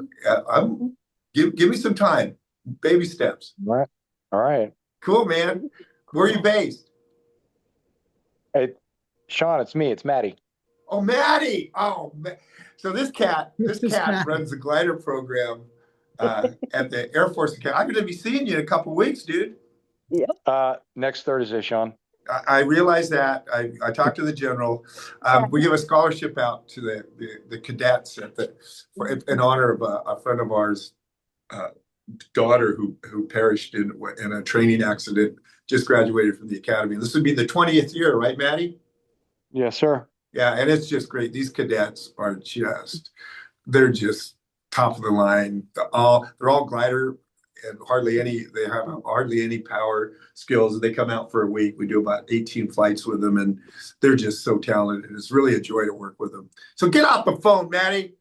give me some time, baby steps. All right. Cool, man. Where are you based? Hey, Sean, it's me. It's Maddie. Oh, Maddie. Oh, so this cat runs the glider program at the Air Force Academy. I'm going to be seeing you in a couple of weeks, dude. Next Thursday, Sean. I realize that. I talked to the general. We give a scholarship out to the cadets in honor of a friend of ours, daughter who perished in a training accident, just graduated from the academy. This would be the 20th year, right, Maddie? Yes, sir. Yeah, and it's just great. These cadets they're just top of the line. They're all glider and they have hardly any power skills. They come out for a week. We do about 18 flights with them, and they're just so talented. It's really a joy to work with them. So get off the phone, Maddie.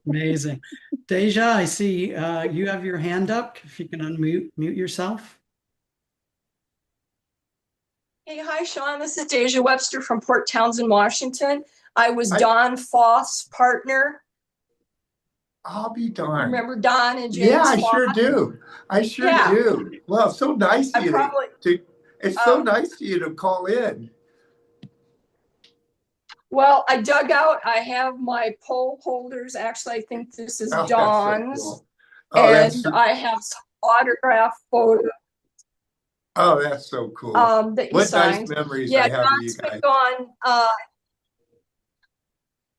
Amazing. Deja, I see you have your hand up. If you can mute yourself. Hey, hi, Sean. This is Deja Webster from Port Townsend, Washington. I was Don Foth's partner. I'll be darned. Remember Don and James? Yeah, I Foth? sure do. I sure do. Well, it's so nice of you it's so nice of you to call in. Well, I dug out. I have my pole holders. Actually, I think this is Don's. So cool. And I have some autograph photos. Oh, that's so cool. That you what signed. Nice memories yeah, I have Don's of you guys. been gone.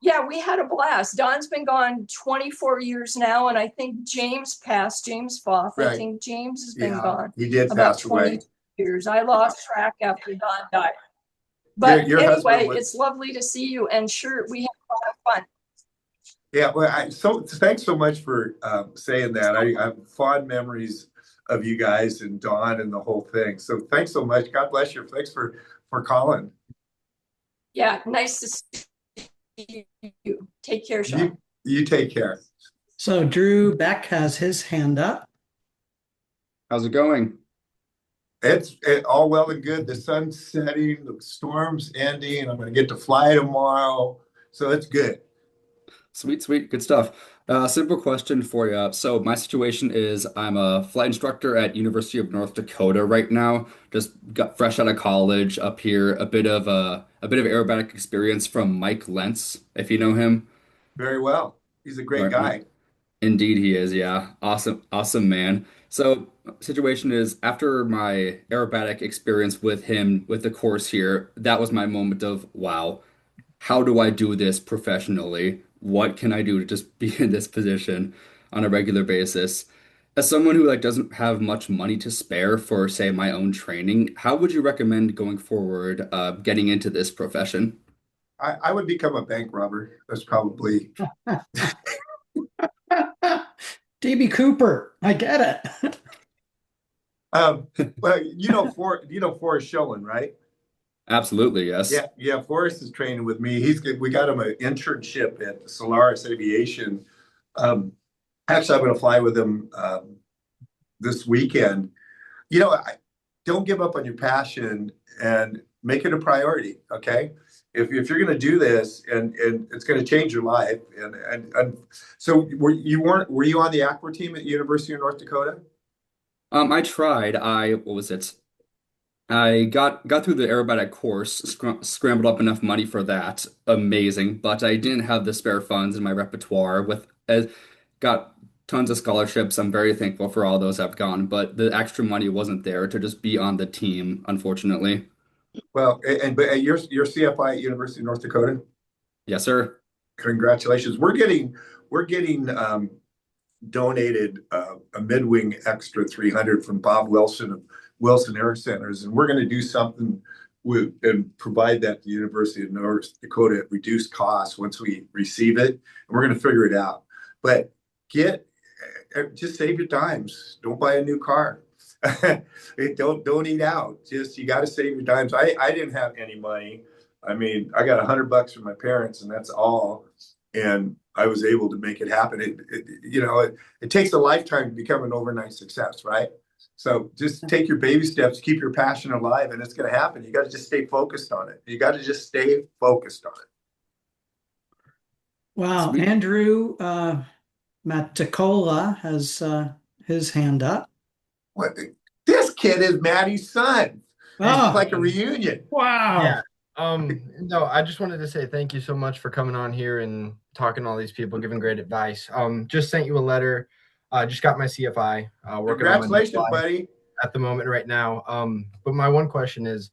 Yeah, we had a blast. Don's been gone 24 years now, and I think James passed. James Foth. Right. I think James has been gone. He did about pass 20 away. years. I lost track after Don died. But Your anyway, husband was- it's lovely to see you, and sure, we had a lot of fun. Yeah, well, thanks so much for saying that. I have fond memories of you guys and Don and the whole thing. So thanks so much. God bless you. Thanks for calling. Yeah, nice to see you. Take care, Sean. You take care. So Drew Beck has his hand up. How's it going? It's all well and good. The sun's setting, the storm's ending. I'm going to get to fly tomorrow. So it's good. Sweet, sweet, good stuff. Simple question for you. So my situation is I'm a flight instructor at University of North Dakota right now. Just got fresh out of college up here. A bit of aerobatic experience from Mike Lentz, if you know him. Very well. He's a great guy. Indeed, he is. Yeah, awesome, awesome man. So situation is after my aerobatic experience with him with the course here, that was my moment of wow. How do I do this professionally? What can I do to just be in this position on a regular basis? As someone who like doesn't have much money to spare for, say, my own training, how would you recommend going forward, getting into this profession? I would become a bank robber. That's probably DB Cooper, I get it. well, Forrest Schoen, right? Absolutely, yes. Yeah. Forrest is training with me. We got him an internship at Solaris Aviation. Actually, I'm going to fly with him this weekend. Don't give up on your passion and make it a priority. Okay, if you're going to do this and it's going to change your life. And so were you on the aqua team at University of North Dakota? I tried. What was it? I got through the aerobatic course, scrambled up enough money for that. Amazing, but I didn't have the spare funds in my repertoire. Got tons of scholarships. I'm very thankful for all those I've gone, but the extra money wasn't there to just be on the team, unfortunately. Well, but you're CFI at University of North Dakota? Yes, sir. Congratulations. We're getting donated a midwing extra 300 from Bob Wilson of Wilson Air Centers, and we're going to do something and provide that to the University of North Dakota at reduced cost once we receive it, and we're going to figure it out. But just save your dimes. Don't buy a new car. Don't eat out. Just you got to save your dimes. I didn't have any money. I mean, I got $100 from my parents, and that's all. And I was able to make it happen. It takes a lifetime to become an overnight success, right? So just take your baby steps, keep your passion alive, and it's going to happen. You got to just stay focused on it. You got to just stay focused on it. Wow, Sweet. Andrew Matacola has his hand up. What? This kid is Maddie's son. Oh. It's like a reunion. Wow. Yeah. No, I just wanted to say thank you so much for coming on here and talking to all these people, giving great advice. Just sent you a letter. Just got my CFI. Working Congratulations, on my buddy. at the moment right now. But my one question is,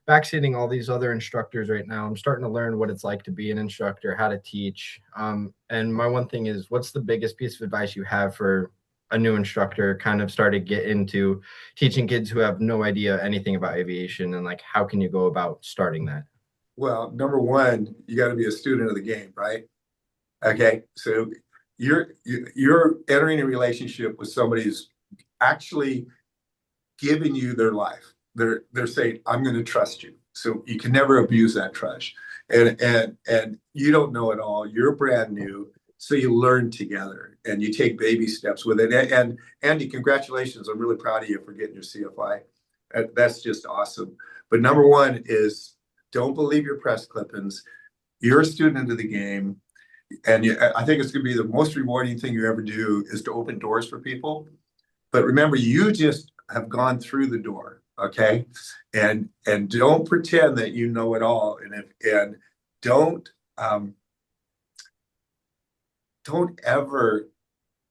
backseating all these other instructors right now, I'm starting to learn what it's like to be an instructor, how to teach. And my one thing is, what's the biggest piece of advice you have for a new instructor kind of start to get into teaching kids who have no idea anything about aviation, and like, how can you go about starting that? Well, number one, you got to be a student of the game, right? Okay, so you're entering a relationship with somebody who's actually giving you their life. They're saying, I'm going to trust you. So you can never abuse that trust. And you don't know it all. You're brand new. So you learn together and you take baby steps with it. And Andy, congratulations. I'm really proud of you for getting your CFI. That's just awesome. But number one is don't believe your press clippings. You're a student of the game. And I think it's going to be the most rewarding thing you ever do is to open doors for people. But remember, you just have gone through the door, okay? And don't pretend that you know it all. And don't ever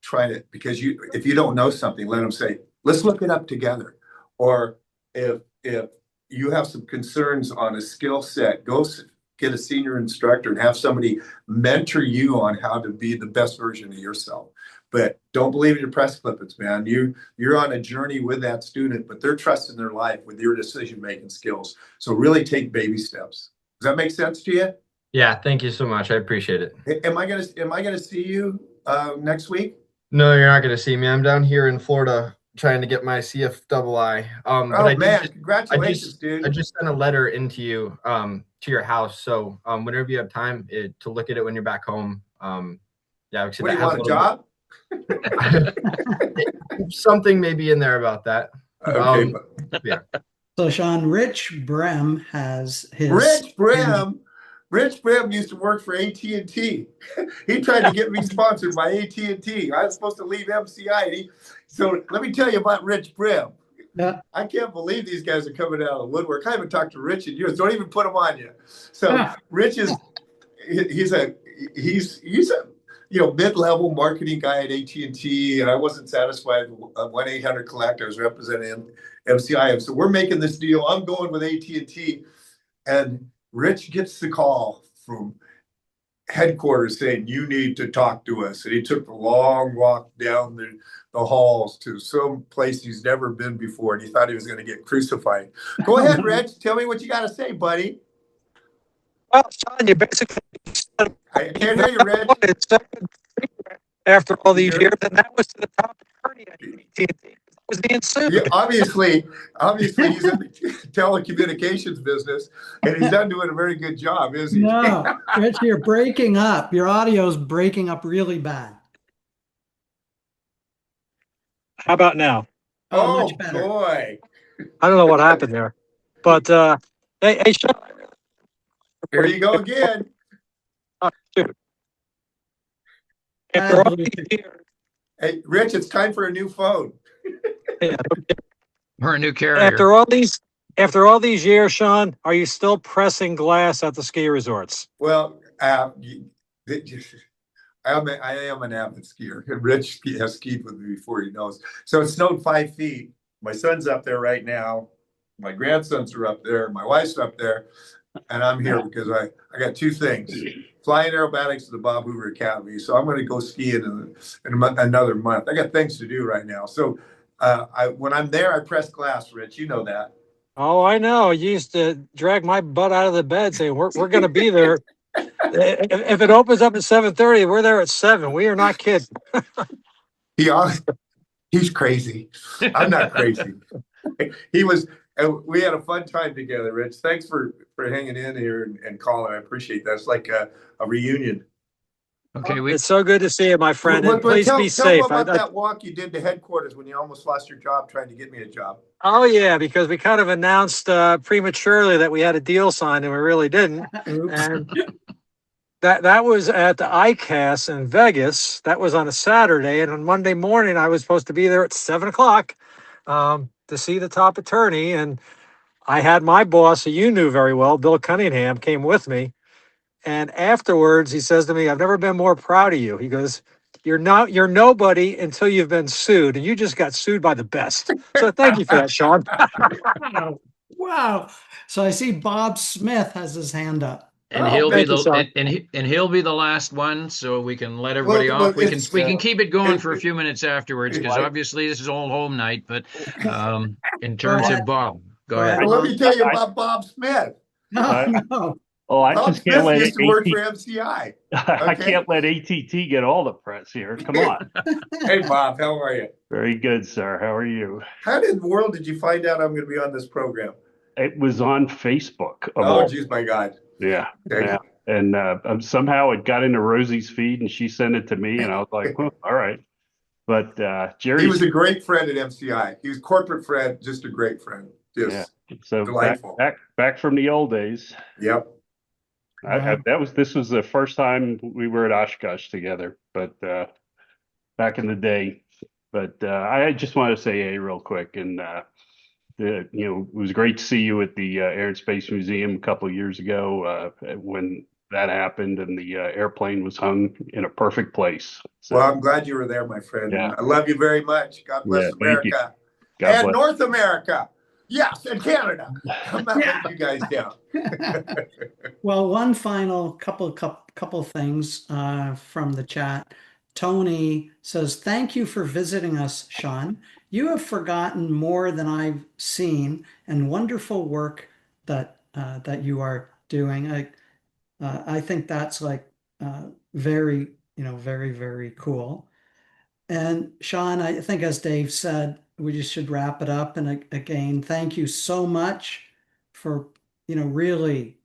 try to, because if you don't know something, let them say, let's look it up together. Or if you have some concerns on a skill set, go get a senior instructor and have somebody mentor you on how to be the best version of yourself. But don't believe in your press clippings, man. You're on a journey with that student, but they're trusting their life with your decision-making skills. So really take baby steps. Does that make sense to you? Yeah, thank you so much. I appreciate it. Am I gonna see you next week? No, you're not going to see me. I'm down here in Florida trying to get my CFII. Congratulations, dude. I just sent a letter into you to your house. So whenever you have time to look at it when you're back home. Yeah, what, do you want a job? Something maybe in there about that. Okay. Yeah. So Sean, Rich Brem has his Rich Brem. Rich Brim used to work for AT&T. He tried to get me sponsored by AT&T. I was supposed to leave MCI. So let me tell you about Rich Brim. Yeah. I can't believe these guys are coming out of the woodwork. I haven't talked to Rich in years. Don't even put him on you. So Rich is he's a mid-level marketing guy at AT&T, and I wasn't satisfied with 1-800-COLLECT. I was representing MCI. So we're making this deal. I'm going with AT&T, and Rich gets the call from headquarters saying, you need to talk to us. And he took a long walk down the halls to some place he's never been before, and he thought he was going to get crucified. Go ahead, Rich. Tell me what you got to say, buddy. Well, Sean, you basically I can't hear you, Rich. After all these years, and that was to the top attorney at AT&T. Was being sued. Yeah, obviously he's in the telecommunications business, and he's not doing a very good job, is he? No, Rich, you're breaking up. Your audio's breaking up really bad. How about now? Oh, much better. boy. I don't know what happened there, but hey, Sean. Here you go again. Shoot. After all these years, Hey, Rich, it's time for a new phone. Or a new carrier. after all these years, Sean, are you still pressing glass at the ski resorts? Well, I am an avid skier. Rich has skied with me before, he knows. So it snowed 5 feet. My son's up there right now. My grandsons are up there. My wife's up there. And I'm here because I got two things. Flying aerobatics to the Bob Hoover Academy. So I'm going to go skiing in another month. I got things to do right now. So when I'm there, I press glass, Rich. You know that. Oh, I know. You used to drag my butt out of the bed saying we're going to be there. If it opens up at 7:30, we're there at 7. We are not kidding. He's crazy. I'm not crazy. We had a fun time together, Rich. Thanks for hanging in here and calling. I appreciate that. It's like a reunion. Okay, It's so good to see you, my friend. And But please tell be me safe. about that walk you did to headquarters when you almost lost your job trying to get me a job. Oh yeah, because we kind of announced prematurely that we had a deal signed, and we really didn't. And that was at the ICAS in Vegas. That was on a Saturday, and on Monday morning I was supposed to be there at 7:00 to see the top attorney. And I had my boss, who you knew very well, Bill Cunningham, came with me. And afterwards, he says to me, "I've never been more proud of you." He goes, "You're nobody until you've been sued, and you just got sued by the best." So thank you for that, Sean. Wow. So I see Bob Smith has his hand up. And Oh, he'll be thank you, Sean. he'll be the last one, so we can let everybody Well, off. We it's- can keep it going for a few minutes afterwards, because obviously this is old home night. But in terms of Bob, go ahead. Well, let me tell you about Bob Smith. No. Oh, I Bob just can't Smith let used to work AT for MCI. I Okay. can't let ATT get all the press here. Come on. Hey, Bob, how are you? Very good, sir. How are you? How in the world did you find out I'm going to be on this program? It was on Facebook. Of Oh, all- geez, my God. Yeah. Okay. Yeah. And somehow it got into Rosie's feed and she sent it to me and I was like, well, all right. But Jerry He was a great friend at MCI. He was a corporate friend, just a great friend. Just so delightful. back from the old days. Yep. This was the first time we were at Oshkosh together, but back in the day. But I just want to say real quick, and it was great to see you at the Air and Space Museum a couple of years ago when that happened and the airplane was hung in a perfect place. So, Well, I'm glad you were there, my friend. Yeah. I love you very much. God bless Yeah, thank you. America. God And bless. North America. Yes, and Canada. I'm not letting you guys down. Well, one final couple things from the chat. Tony says, "Thank you for visiting us, Sean. You have forgotten more than I've seen, and wonderful work that you are doing." I think that's like very, very, very cool. And Sean, I think as Dave said, we just should wrap it up. And again, thank you so much for, really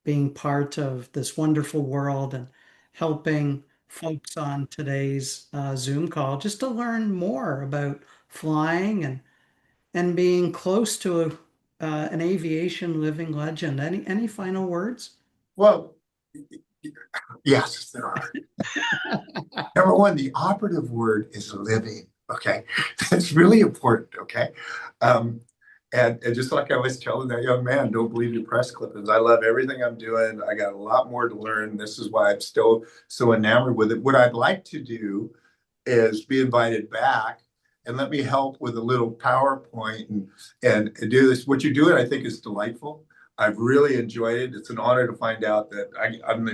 being part of this wonderful world and helping folks on today's Zoom call just to learn more about flying and being close to an aviation living legend. Any final words? Well, Yes, there are. Number one, the operative word is living. Okay. That's really important. Okay. And just like I was telling that young man, don't believe your press clippings. I love everything I'm doing. I got a lot more to learn. This is why I'm still so enamored with it. What I'd like to do is be invited back and let me help with a little PowerPoint and do this. What you're doing, I think, is delightful. I've really enjoyed it. It's an honor to find out that I'm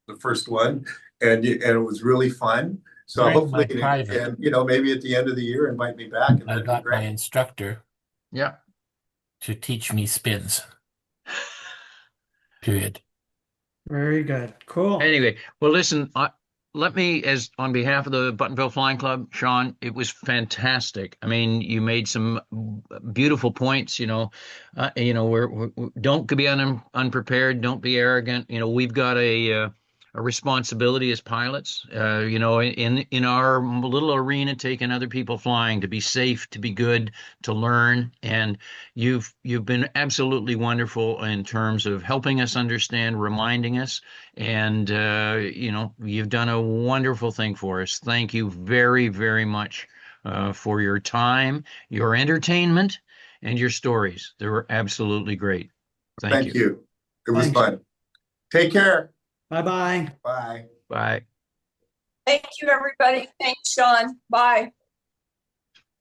the first one, and it was really fun. So During hopefully, my private, and maybe at the end of the year, invite me back. And I that'd be got my great. instructor Yeah. to teach me spins. Period. Very good. Cool. Anyway, well, listen, let me, as on behalf of the Buttonville Flying Club, Sean, it was fantastic. I mean, you made some beautiful points. We're don't be unprepared. Don't be arrogant. We've got a responsibility as pilots. In our little arena, taking other people flying, to be safe, to be good, to learn. And you've been absolutely wonderful in terms of helping us understand, reminding us. And, you've done a wonderful thing for us. Thank you very, very much for your time, your entertainment, and your stories. They were absolutely great. Thank you. It was fun. Take care. Bye-bye. Bye. Bye. Thank you, everybody. Thanks, Sean. Bye.